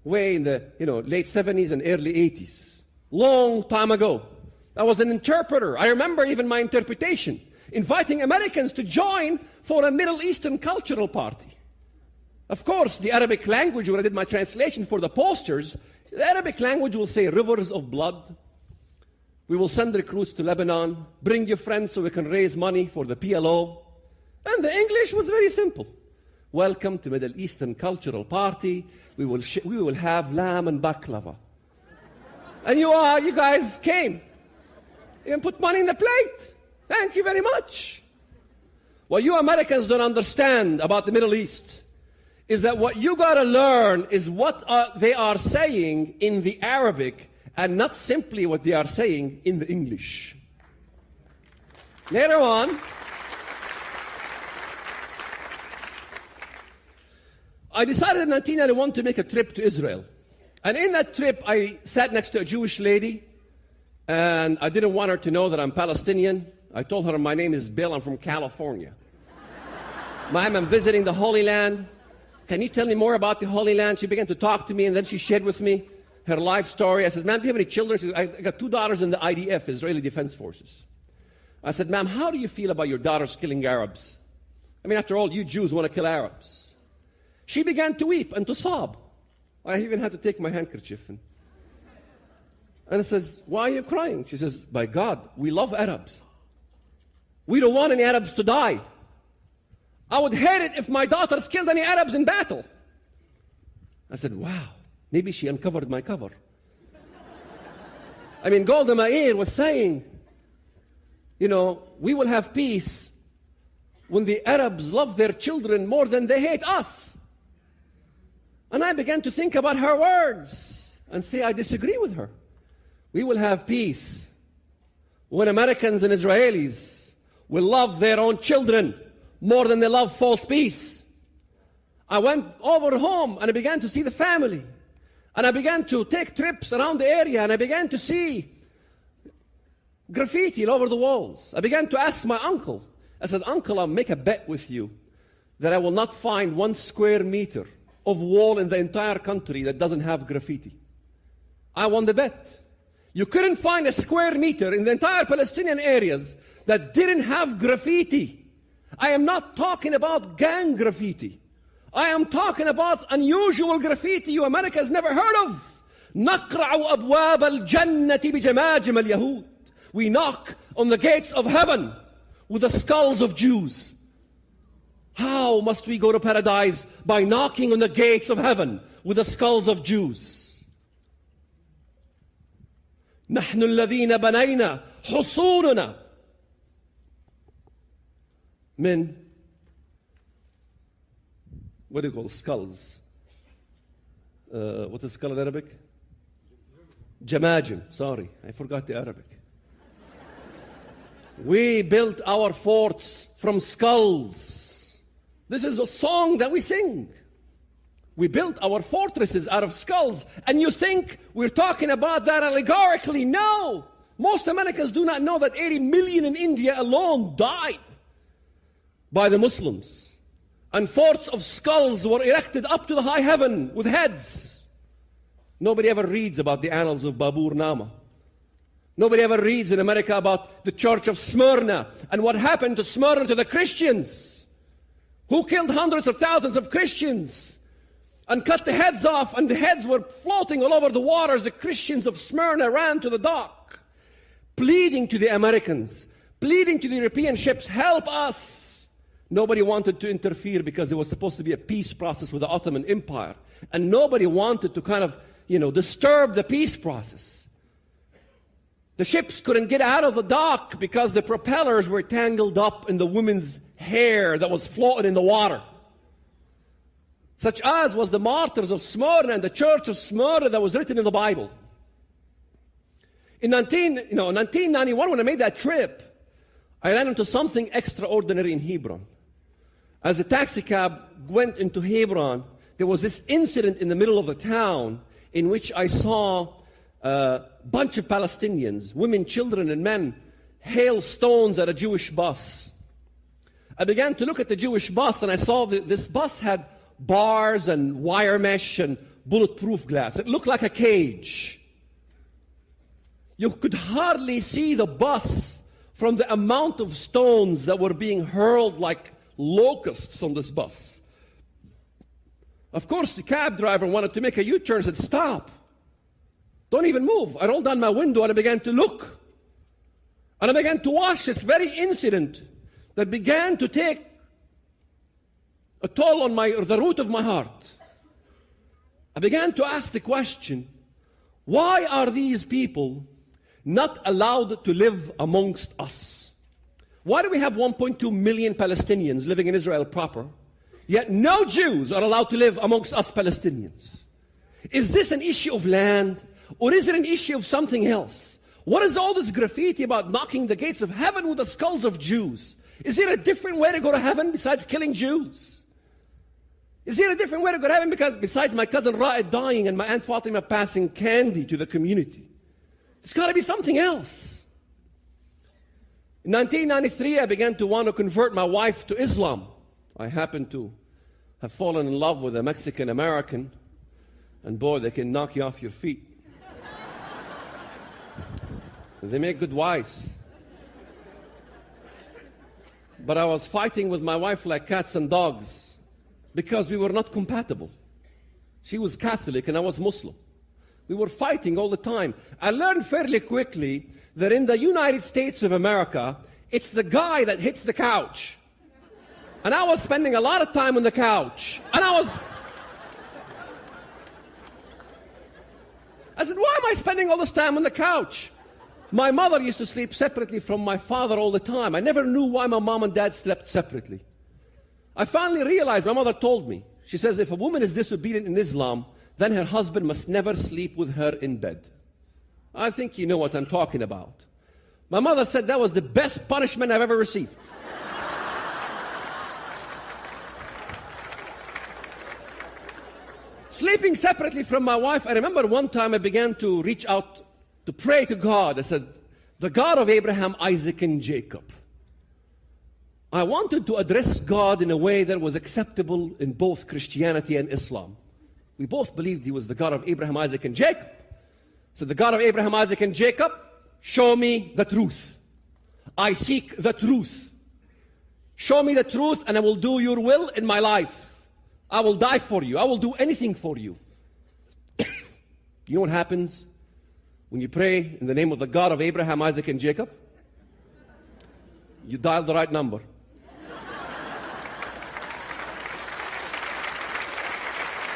way in the late 70s and early 80s. Long time ago. I was an interpreter. I remember even my interpretation, inviting Americans to join for a Middle Eastern cultural party. Of course, the Arabic language, when I did my translation for the posters, the Arabic language will say rivers of blood. We will send recruits to Lebanon. Bring your friends so we can raise money for the PLO. And the English was very simple. Welcome to Middle Eastern Cultural Party. We will have lamb and baklava. And you guys came. And put money in the plate. Thank you very much. What you Americans don't understand about the Middle East is that what you got to learn is what they are saying in the Arabic and not simply what they are saying in the English. Later on, I decided in 1991 to make a trip to Israel. And in that trip, I sat next to a Jewish lady, and I didn't want her to know that I'm Palestinian. I told her, my name is Bill, I'm from California. Ma'am, I'm visiting the Holy Land. Can you tell me more about the Holy Land? She began to talk to me, and then she shared with me her life story. I said, ma'am, do you have any children? She said, I got 2 daughters in the IDF, Israeli Defense Forces. I said, ma'am, how do you feel about your daughters killing Arabs? I mean, after all, you Jews want to kill Arabs. She began to weep and to sob. I even had to take my handkerchief. And I says, why are you crying? She says, by God, we love Arabs. We don't want any Arabs to die. I would hate it if my daughters killed any Arabs in battle. I said, wow, maybe she uncovered my cover. I mean, Golda Meir was saying, you know, we will have peace when the Arabs love their children more than they hate us. And I began to think about her words and say, I disagree with her. We will have peace when Americans and Israelis will love their own children more than they love false peace. I went over home and I began to see the family. And I began to take trips around the area and I began to see graffiti all over the walls. I began to ask my uncle. I said, Uncle, I'll make a bet with you that I will not find 1 square meter of wall in the entire country that doesn't have graffiti. I won the bet. You couldn't find a square meter in the entire Palestinian areas that didn't have graffiti. I am not talking about gang graffiti. I am talking about unusual graffiti you America has never heard of. نقرع أبواب الجنة بجماجم اليهود. We knock on the gates of heaven with the skulls of Jews. How must we go to paradise? By knocking on the gates of heaven with the skulls of Jews. نحن الذين بنينا حصوننا من, what do you call skulls? What is skull in Arabic? Jamajim. Sorry, I forgot the Arabic. We built our forts from skulls. This is a song that we sing. We built our fortresses out of skulls. And you think we're talking about that allegorically? No! Most Americans do not know that 80 million in India alone died by the Muslims. And forts of skulls were erected up to the high heaven with heads. Nobody ever reads about the annals of Babur Nama. Nobody ever reads in America about the church of Smyrna and what happened to Smyrna to the Christians. Who killed hundreds of thousands of Christians and cut the heads off, and the heads were floating all over the waters. The Christians of Smyrna ran to the dock, pleading to the Americans, pleading to the European ships, help us. Nobody wanted to interfere because there was supposed to be a peace process with the Ottoman Empire. And nobody wanted to kind of, disturb the peace process. The ships couldn't get out of the dock because the propellers were tangled up in the women's hair that was floating in the water. Such as was the martyrs of Smyrna and the church of Smyrna that was written in the Bible. In 1991, when I made that trip, I ran into something extraordinary in Hebron. As the taxi cab went into Hebron, there was this incident in the middle of the town in which I saw a bunch of Palestinians, women, children, and men, hail stones at a Jewish bus. I began to look at the Jewish bus, and I saw that this bus had bars and wire mesh and bulletproof glass. It looked like a cage. You could hardly see the bus from the amount of stones that were being hurled like locusts on this bus. Of course, the cab driver wanted to make a U-turn and said, stop. Don't even move. I rolled down my window and I began to look. And I began to watch this very incident that began to take a toll on the root of my heart. I began to ask the question, why are these people not allowed to live amongst us? Why do we have 1.2 million Palestinians living in Israel proper, yet no Jews are allowed to live amongst us Palestinians? Is this an issue of land, or is it an issue of something else? What is all this graffiti about knocking the gates of heaven with the skulls of Jews? Is there a different way to go to heaven besides killing Jews? Is there a different way to go to heaven besides my cousin Ra'ed dying and my Aunt Fatima passing candy to the community? There's got to be something else. In 1993, I began to want to convert my wife to Islam. I happened to have fallen in love with a Mexican American, and boy, they can knock you off your feet. They make good wives. But I was fighting with my wife like cats and dogs because we were not compatible. She was Catholic and I was Muslim. We were fighting all the time. I learned fairly quickly that in the United States of America, it's the guy that hits the couch. And I was spending a lot of time on the couch. And I said, why am I spending all this time on the couch? My mother used to sleep separately from my father all the time. I never knew why my mom and dad slept separately. I finally realized, my mother told me, she says, if a woman is disobedient in Islam, then her husband must never sleep with her in bed. I think you know what I'm talking about. My mother said that was the best punishment I've ever received. Sleeping separately from my wife, I remember one time I began to reach out to pray to God. I said, the God of Abraham, Isaac, and Jacob. I wanted to address God in a way that was acceptable in both Christianity and Islam. We both believed He was the God of Abraham, Isaac, and Jacob. So the God of Abraham, Isaac, and Jacob, show me the truth. I seek the truth. Show me the truth and I will do your will in my life. I will die for you. I will do anything for you. You know what happens when you pray in the name of the God of Abraham, Isaac, and Jacob? You dial the right number.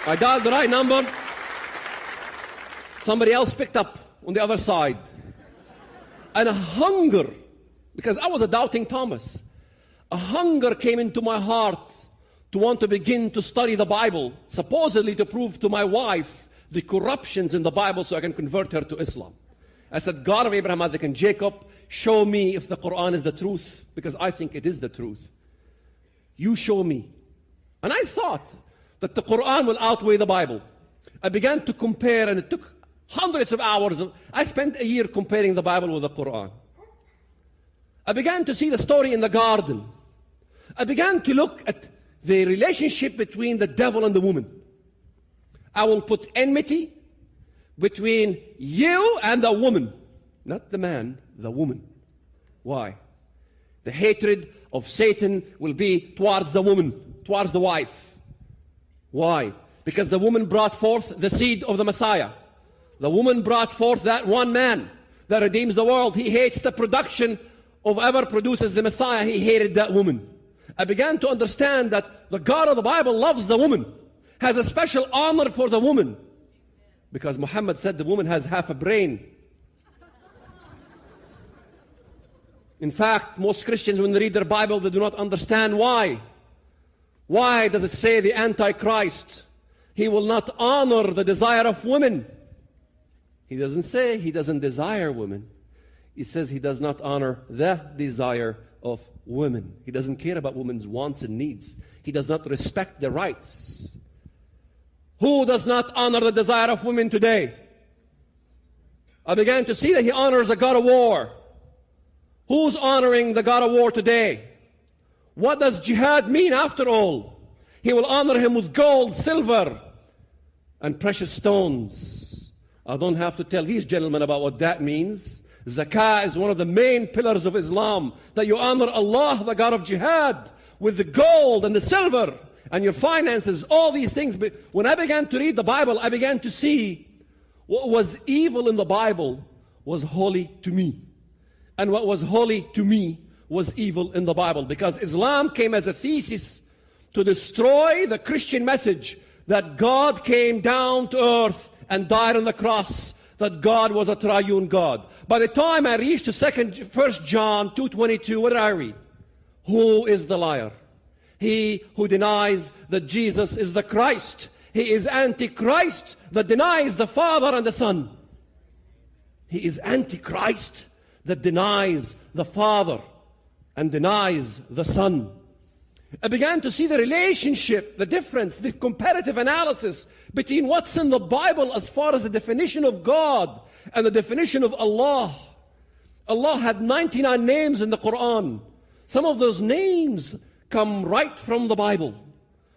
I dialed the right number. Somebody else picked up on the other side. And a hunger, because I was a doubting Thomas, a hunger came into my heart to want to begin to study the Bible, supposedly to prove to my wife the corruptions in the Bible so I can convert her to Islam. I said, God of Abraham, Isaac, and Jacob, show me if the Quran is the truth, because I think it is the truth. You show me. And I thought that the Quran will outweigh the Bible. I began to compare, and it took hundreds of hours. I spent a year comparing the Bible with the Quran. I began to see the story in the garden. I began to look at the relationship between the devil and the woman. I will put enmity between you and the woman. Not the man, the woman. Why? The hatred of Satan will be towards the woman, towards the wife. Why? Because the woman brought forth the seed of the Messiah. The woman brought forth that one man that redeems the world. He hates the production of whoever produces the Messiah. He hated that woman. I began to understand that the God of the Bible loves the woman, has a special honor for the woman. Because Muhammad said the woman has half a brain. In fact, most Christians, when they read their Bible, they do not understand why. Why does it say the Antichrist? He will not honor the desire of women. He doesn't say he doesn't desire women. He says he does not honor the desire of women. He doesn't care about women's wants and needs. He does not respect their rights. Who does not honor the desire of women today? I began to see that he honors a God of war. Who's honoring the God of war today? What does jihad mean after all? He will honor him with gold, silver, and precious stones. I don't have to tell these gentlemen about what that means. Zakah is one of the main pillars of Islam, that you honor Allah, the God of jihad, with the gold and the silver and your finances, all these things. But when I began to read the Bible, I began to see what was evil in the Bible was holy to me. And what was holy to me was evil in the Bible. Because Islam came as a thesis to destroy the Christian message that God came down to earth and died on the cross, that God was a triune God. By the time I reached to 1 John 2:22, what did I read? Who is the liar? He who denies that Jesus is the Christ. He is Antichrist that denies the Father and the Son. He is Antichrist that denies the Father and denies the Son. I began to see the relationship, the difference, the comparative analysis between what's in the Bible as far as the definition of God and the definition of Allah. Allah had 99 names in the Quran. Some of those names come right from the Bible.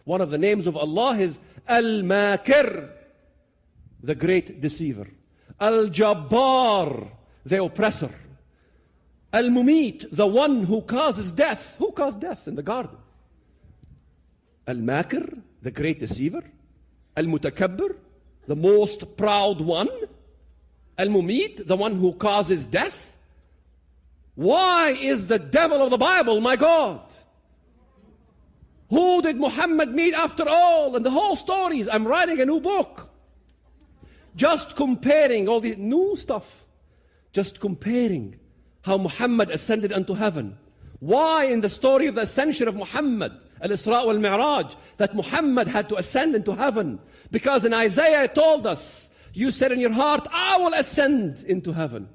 One of the names of Allah is Al-Makir, the great deceiver. Al-Jabbar, the oppressor. Al-Mumit, the one who causes death. Who caused death in the garden? Al-Makir, the great deceiver. Al-Mutakabbir, the most proud one. Al-Mumit, the one who causes death. Why is the devil of the Bible my God? Who did Muhammad meet after all? And the whole stories. I'm writing a new book. Just comparing all the new stuff. Just comparing how Muhammad ascended unto heaven. Why in the story of the ascension of Muhammad, Al-Isra wal-Mi'raj, that Muhammad had to ascend into heaven? Because in Isaiah it told us, you said in your heart, I will ascend into heaven.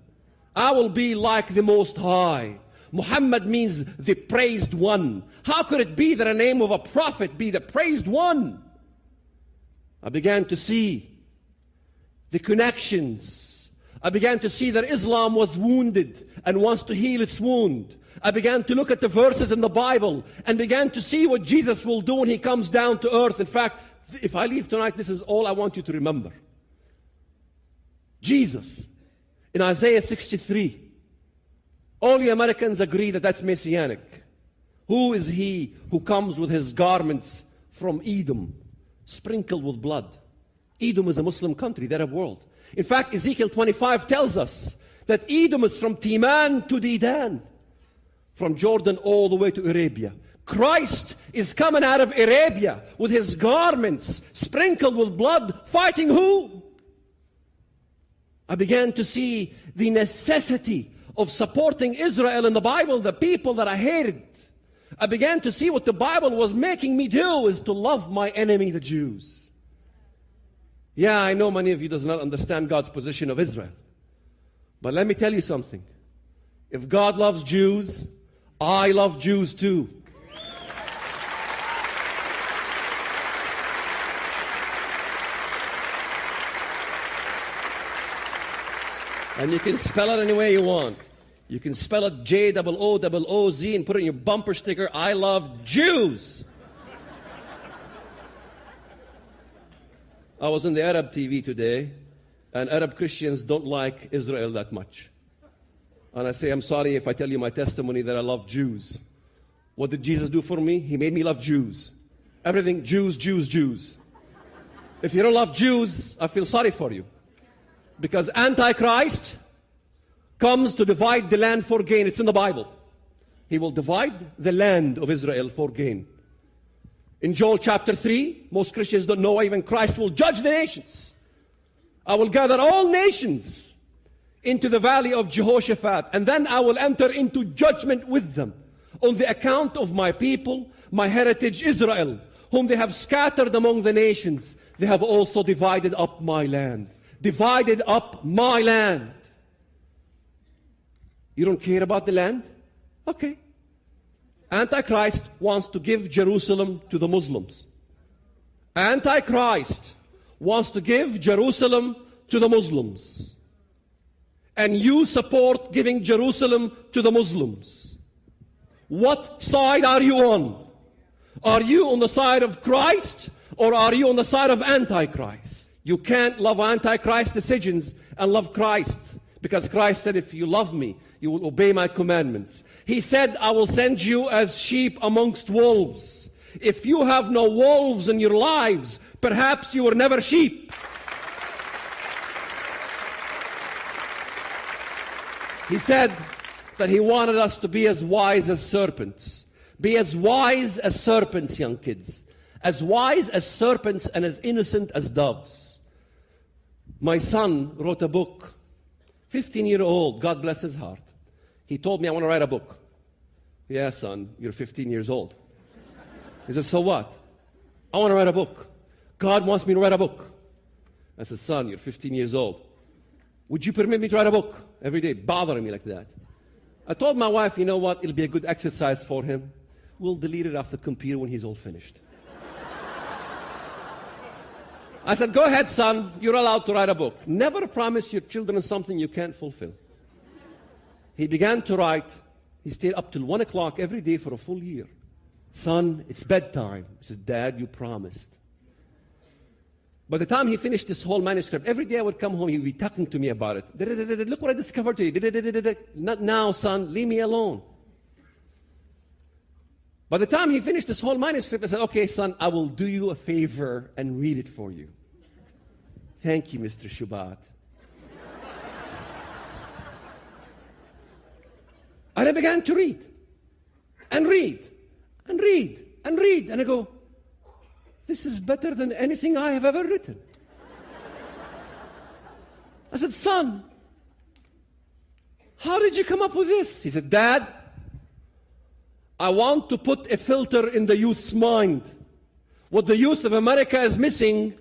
I will be like the Most High. Muhammad means the praised one. How could it be that a name of a prophet be the praised one? I began to see the connections. I began to see that Islam was wounded and wants to heal its wound. I began to look at the verses in the Bible and began to see what Jesus will do when He comes down to earth. In fact, if I leave tonight, this is all I want you to remember. Jesus, in Isaiah 63, all you Americans agree that that's messianic. Who is He who comes with His garments from Edom, sprinkled with blood? Edom is a Muslim country, the Arab world. In fact, Ezekiel 25 tells us that Edom is from Timan to Dedan, from Jordan all the way to Arabia. Christ is coming out of Arabia with His garments sprinkled with blood, fighting who? I began to see the necessity of supporting Israel in the Bible, the people that I hated. I began to see what the Bible was making me do is to love my enemy, the Jews. Yeah, I know many of you does not understand God's position of Israel. But let me tell you something. If God loves Jews, I love Jews too. And you can spell it any way you want. You can spell it J-O-O-Z and put it in your bumper sticker, I love Jews. I was in the Arab TV today, and Arab Christians don't like Israel that much. And I say, I'm sorry if I tell you my testimony that I love Jews. What did Jesus do for me? He made me love Jews. Everything, Jews, Jews, Jews. If you don't love Jews, I feel sorry for you. Because Antichrist comes to divide the land for gain. It's in the Bible. He will divide the land of Israel for gain. In Joel chapter 3, most Christians don't know, even Christ will judge the nations. I will gather all nations into the valley of Jehoshaphat, and then I will enter into judgment with them on the account of my people, my heritage Israel, whom they have scattered among the nations. They have also divided up my land. Divided up my land. You don't care about the land? Okay. Antichrist wants to give Jerusalem to the Muslims. Antichrist wants to give Jerusalem to the Muslims. And you support giving Jerusalem to the Muslims. What side are you on? Are you on the side of Christ or are you on the side of Antichrist? You can't love Antichrist decisions and love Christ. Because Christ said, if you love me, you will obey my commandments. He said, I will send you as sheep amongst wolves. If you have no wolves in your lives, perhaps you were never sheep. He said that He wanted us to be as wise as serpents. Be as wise as serpents, young kids. As wise as serpents and as innocent as doves. My son wrote a book, 15-year-old, God bless his heart. He told me, I want to write a book. Yeah, son, you're 15 years old. He said, so what? I want to write a book. God wants me to write a book. I said, son, you're 15 years old. Would you permit me to write a book? Every day, bothering me like that. I told my wife, you know what? It'll be a good exercise for him. We'll delete it off the computer when he's all finished. I said, go ahead, son. You're allowed to write a book. Never promise your children something you can't fulfill. he began to write. He stayed up till 1 o'clock every day for a full year. Son, it's bedtime. He says, Dad, you promised. By the time he finished this whole manuscript, every day I would come home, he would be talking to me about it. Look what I discovered today. Not now, son, leave me alone. By the time he finished this whole manuscript, I said, okay, son, I will do you a favor and read it for you. Thank you, Mr. Shoebat. And I began to read, and read, and read, and read. And I go, this is better than anything I have ever written. I said, son, how did you come up with this? He said, Dad, I want to put a filter in the youth's mind. What the youth of America is missing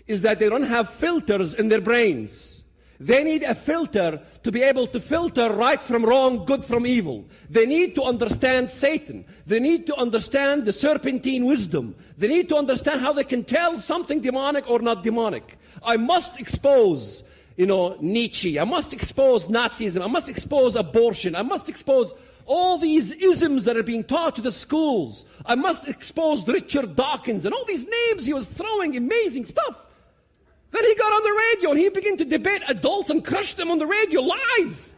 is that they don't have filters in their brains. They need a filter to be able to filter right from wrong, good from evil. They need to understand Satan. They need to understand the serpentine wisdom. They need to understand how they can tell something demonic or not demonic. I must expose, Nietzsche. I must expose Nazism. I must expose abortion. I must expose all these isms that are being taught to the schools. I must expose Richard Dawkins and all these names he was throwing, amazing stuff. Then he got on the radio and he began to debate adults and crush them on the radio live.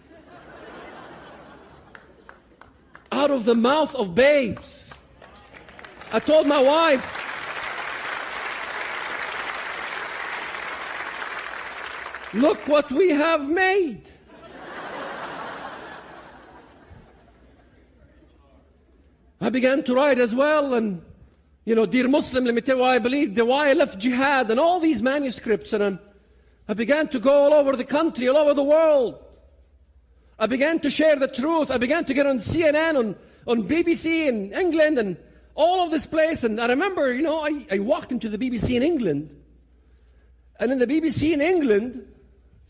Out of the mouth of babes. I told my wife, look what we have made. I began to write as well, and Dear Muslim, let me tell you why I believe, why I left jihad, and all these manuscripts. And I began to go all over the country, all over the world. I began to share the truth. I began to get on CNN, on BBC in England, and all of this place. And I remember, I walked into the BBC in England. And in the BBC in England,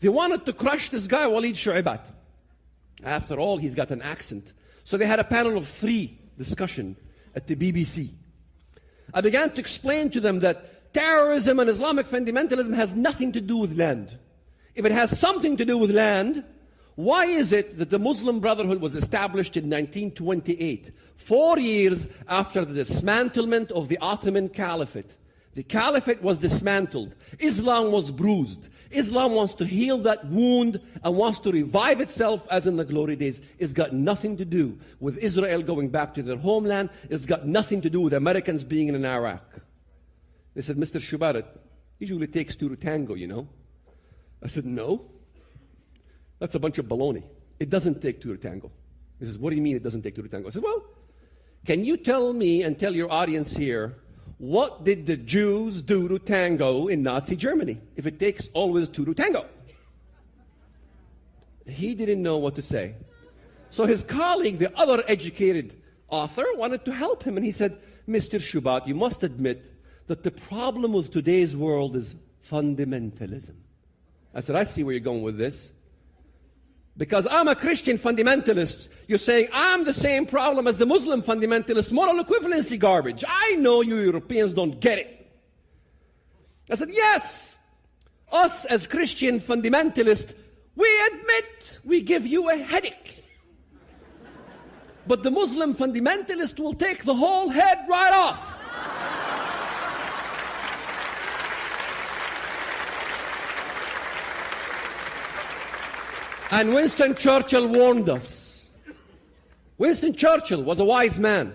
they wanted to crush this guy, Walid Shoebat. After all, he's got an accent. So they had a panel of 3 discussion at the BBC. I began to explain to them that terrorism and Islamic fundamentalism has nothing to do with land. If it has something to do with land, why is it that the Muslim Brotherhood was established in 1928, 4 years after the dismantlement of the Ottoman Caliphate? The Caliphate was dismantled. Islam was bruised. Islam wants to heal that wound and wants to revive itself as in the glory days. It's got nothing to do with Israel going back to their homeland. It's got nothing to do with Americans being in Iraq. They said, Mr. Shoebat, it usually takes 2 to tango, I said, no. That's a bunch of baloney. It doesn't take 2 to tango. He says, what do you mean it doesn't take 2 to tango? I said, well, can you tell me and tell your audience here, what did the Jews do to tango in Nazi Germany, if it takes always 2 to tango? He didn't know what to say. So his colleague, the other educated author, wanted to help him. And he said, Mr. Shoebat, you must admit that the problem with today's world is fundamentalism. I said, I see where you're going with this. Because I'm a Christian fundamentalist, you're saying I'm the same problem as the Muslim fundamentalist, moral equivalency garbage. I know you Europeans don't get it. I said, yes, us as Christian fundamentalists, we admit we give you a headache. But the Muslim fundamentalist will take the whole head right off. And Winston Churchill warned us. Winston Churchill was a wise man.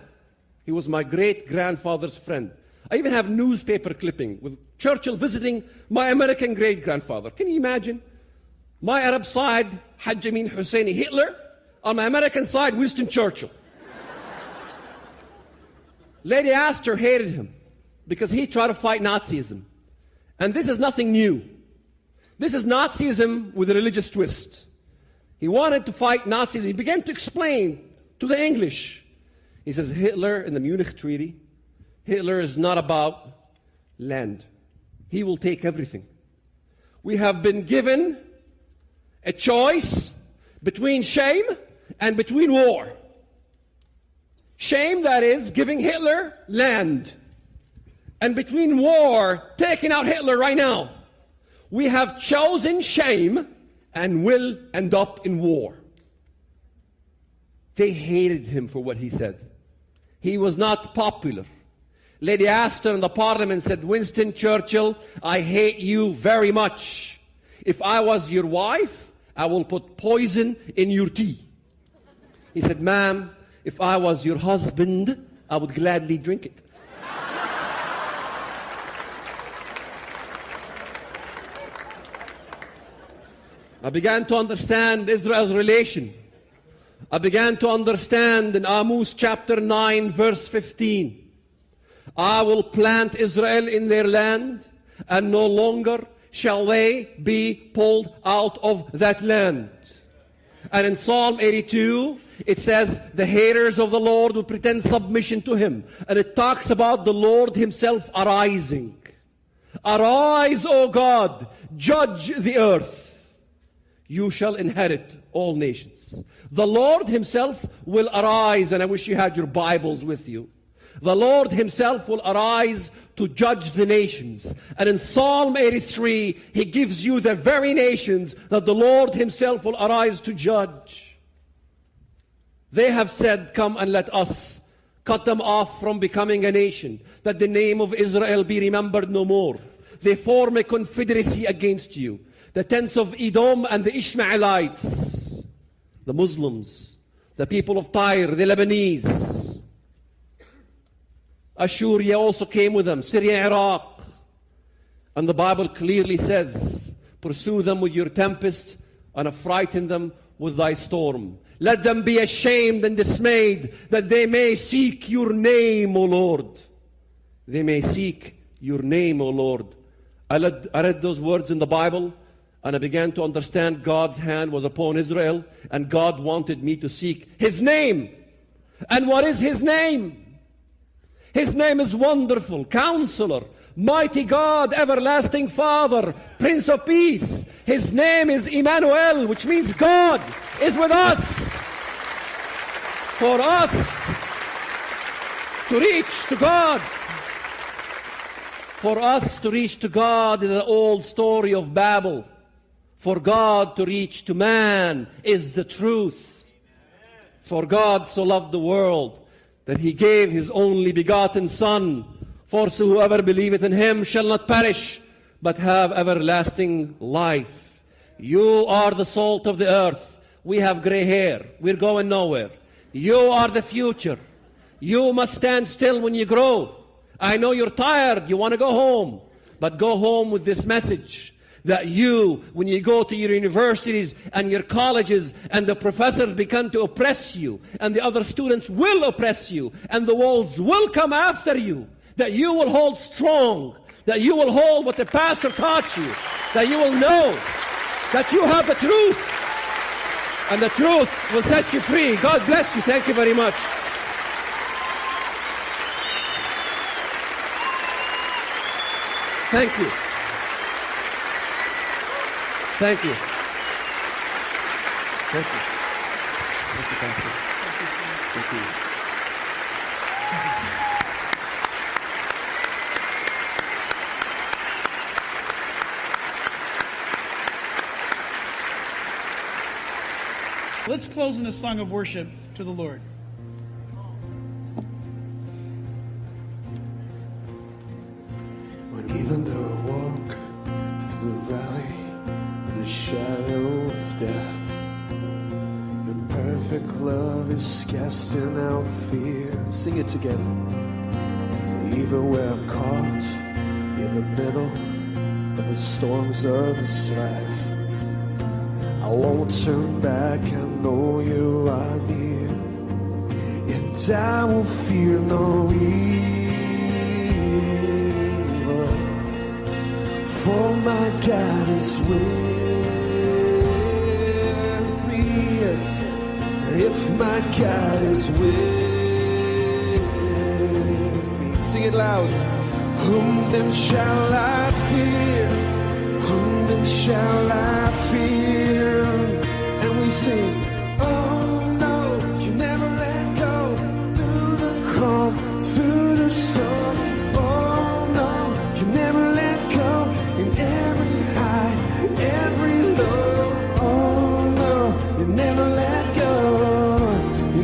He was my great-grandfather's friend. I even have newspaper clipping with Churchill visiting my American great-grandfather. Can you imagine? My Arab side, Hajj Amin Husseini Hitler. On my American side, Winston Churchill. Lady Astor hated him because he tried to fight Nazism. And this is nothing new. This is Nazism with a religious twist. He wanted to fight Nazis. He began to explain to the English. He says, Hitler in the Munich Treaty, Hitler is not about land. He will take everything. We have been given a choice between shame and between war. Shame, that is, giving Hitler land. And between war, taking out Hitler right now. We have chosen shame and will end up in war. They hated him for what he said. He was not popular. Lady Astor in the parliament said, Winston Churchill, I hate you very much. If I was your wife, I will put poison in your tea. He said, ma'am, if I was your husband, I would gladly drink it. I began to understand Israel's relation. I began to understand in Amos chapter 9, verse 15. I will plant Israel in their land, and no longer shall they be pulled out of that land. And in Psalm 82, it says, the haters of the Lord will pretend submission to him. And it talks about the Lord himself arising. Arise, O God, judge the earth. You shall inherit all nations. The Lord himself will arise, and I wish you had your Bibles with you. The Lord himself will arise to judge the nations. And in Psalm 83, he gives you the very nations that the Lord himself will arise to judge. They have said, come and let us cut them off from becoming a nation, that the name of Israel be remembered no more. They form a confederacy against you. The tents of Edom and the Ishmaelites, the Muslims, the people of Tyre, the Lebanese. Assyria also came with them, Syria, Iraq. And the Bible clearly says, pursue them with your tempest and affrighten them with thy storm. Let them be ashamed and dismayed, that they may seek your name, O Lord. They may seek your name, O Lord. I read those words in the Bible, and I began to understand God's hand was upon Israel, and God wanted me to seek his name. And what is his name? His name is Wonderful, Counselor, Mighty God, Everlasting Father, Prince of Peace. His name is Emmanuel, which means God is with us. For us to reach to God. For us to reach to God is the old story of Babel. For God to reach to man is the truth. For God so loved the world that he gave his only begotten Son, for so whoever believeth in him shall not perish, but have everlasting life. You are the salt of the earth. We have gray hair. We're going nowhere. You are the future. You must stand still when you grow. I know you're tired. You want to go home. But go home with this message. That you, when you go to your universities and your colleges and the professors begin to oppress you and the other students will oppress you and the walls will come after you, that you will hold strong, that you will hold what the pastor taught you, that you will know that you have the truth and the truth will set you free. God bless you. Thank you very much. Thank you. Thank you. Thank you. Thank you, Pastor. Thank you. Let's close in the song of worship to the Lord. When even though I walk through the valley of the shadow of death, your perfect love is casting out fear. Sing it together. Even where I'm caught in the middle of the storms of this life, I won't turn back. I know you are near, and I will fear no evil, for my God is with me. Yes, if my God is with me, sing it loud. Whom then shall I fear? Whom then shall I fear? And we sing, oh no, you never let go. Through the calm, through the storm, oh no, you never let go. In every high, every low, oh no, you never let go. You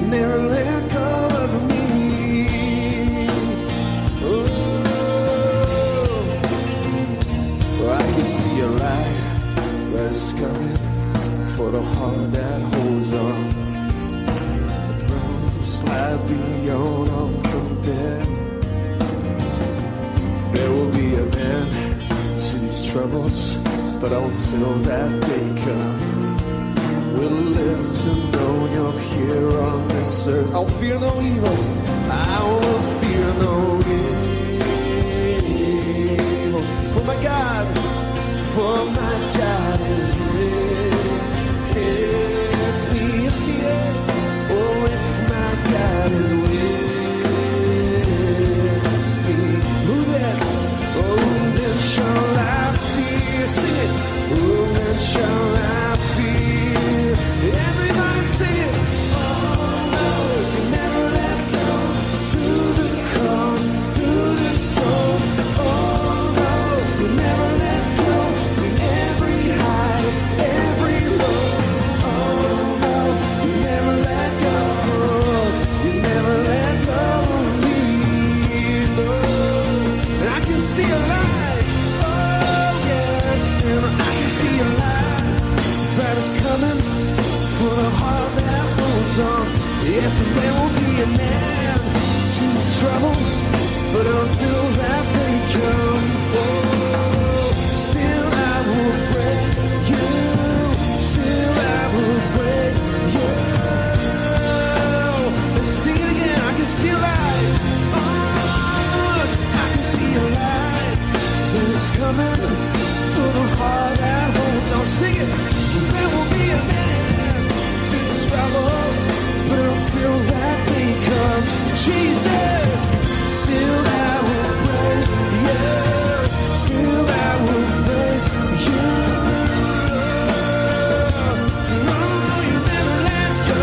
troubles, but until that day come, we'll live to know you're here on this earth. I'll fear no evil, I will fear no evil. For my God is with me. Yes, He is. Oh, if my God is with me, who then? Oh, then shall I fear? Sing it. Oh, then shall I fear? Everybody sing it. Oh, no, you never let go. Through the calm, through the storm. Oh, no, you never let go. In every high, every low. Oh, no, you never let go. You never let go of me. No. And I can see a light. Oh, yes, and I can see a light that is coming for the heart that holds on. Yes, and there will be an end to these troubles, but until that day come, oh, still I will praise you. Still I will praise you. Let's sing it again. I can see a light. Oh, I can see a light that is coming for the heart that holds on. Sing it. There will be an end to this trouble, but until that day comes, Jesus, still I will praise you. Still I will praise you. No, you never let go. You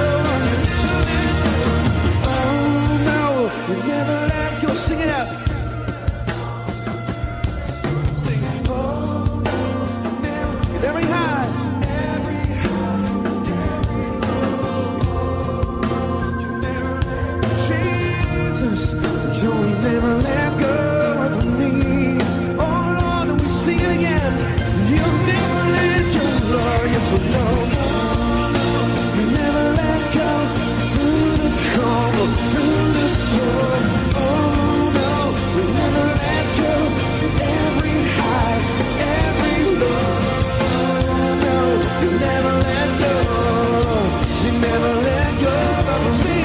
never let go. Oh, no, you never let go. Sing it out. Sing it. Oh, no, never. In every high. You'll never let go of me. Oh Lord, and we sing it again. You'll never let go, Lord. Yes, we know. You never let go through the calm, through the storm. Oh no, you never let go in every high, every low. Oh no, you never let go. You never let go of me.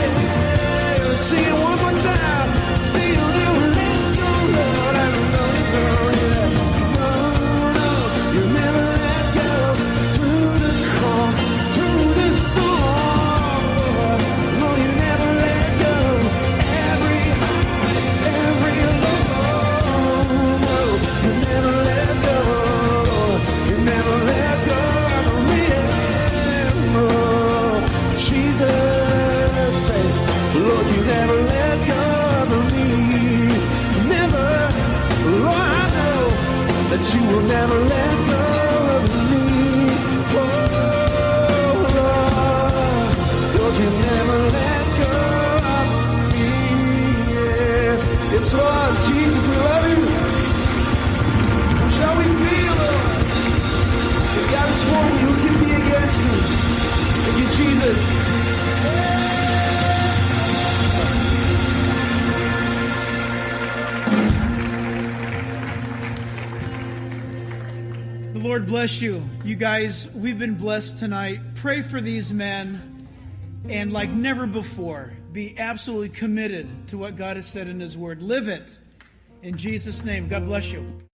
Sing it one more time. Sing it, never let go, Lord. I know you know, yeah. No, no, you never let go through the calm, through the storm. No, you never let go. Every high, every low. No, you never let go. You never let go of me. Oh, Jesus, say, Lord, you never let go of me. Never. Lord, I know that you will never let go of me. Oh, Lord, Lord, you never let go of me. Yes, yes, Lord, Jesus, we love you. Shall we feel, Lord? If God is for me, who can be against me? Thank you, Jesus. The Lord bless you. You guys, we've been blessed tonight. Pray for these men, and like never before, be absolutely committed to what God has said in His Word. Live it. In Jesus' name, God bless you.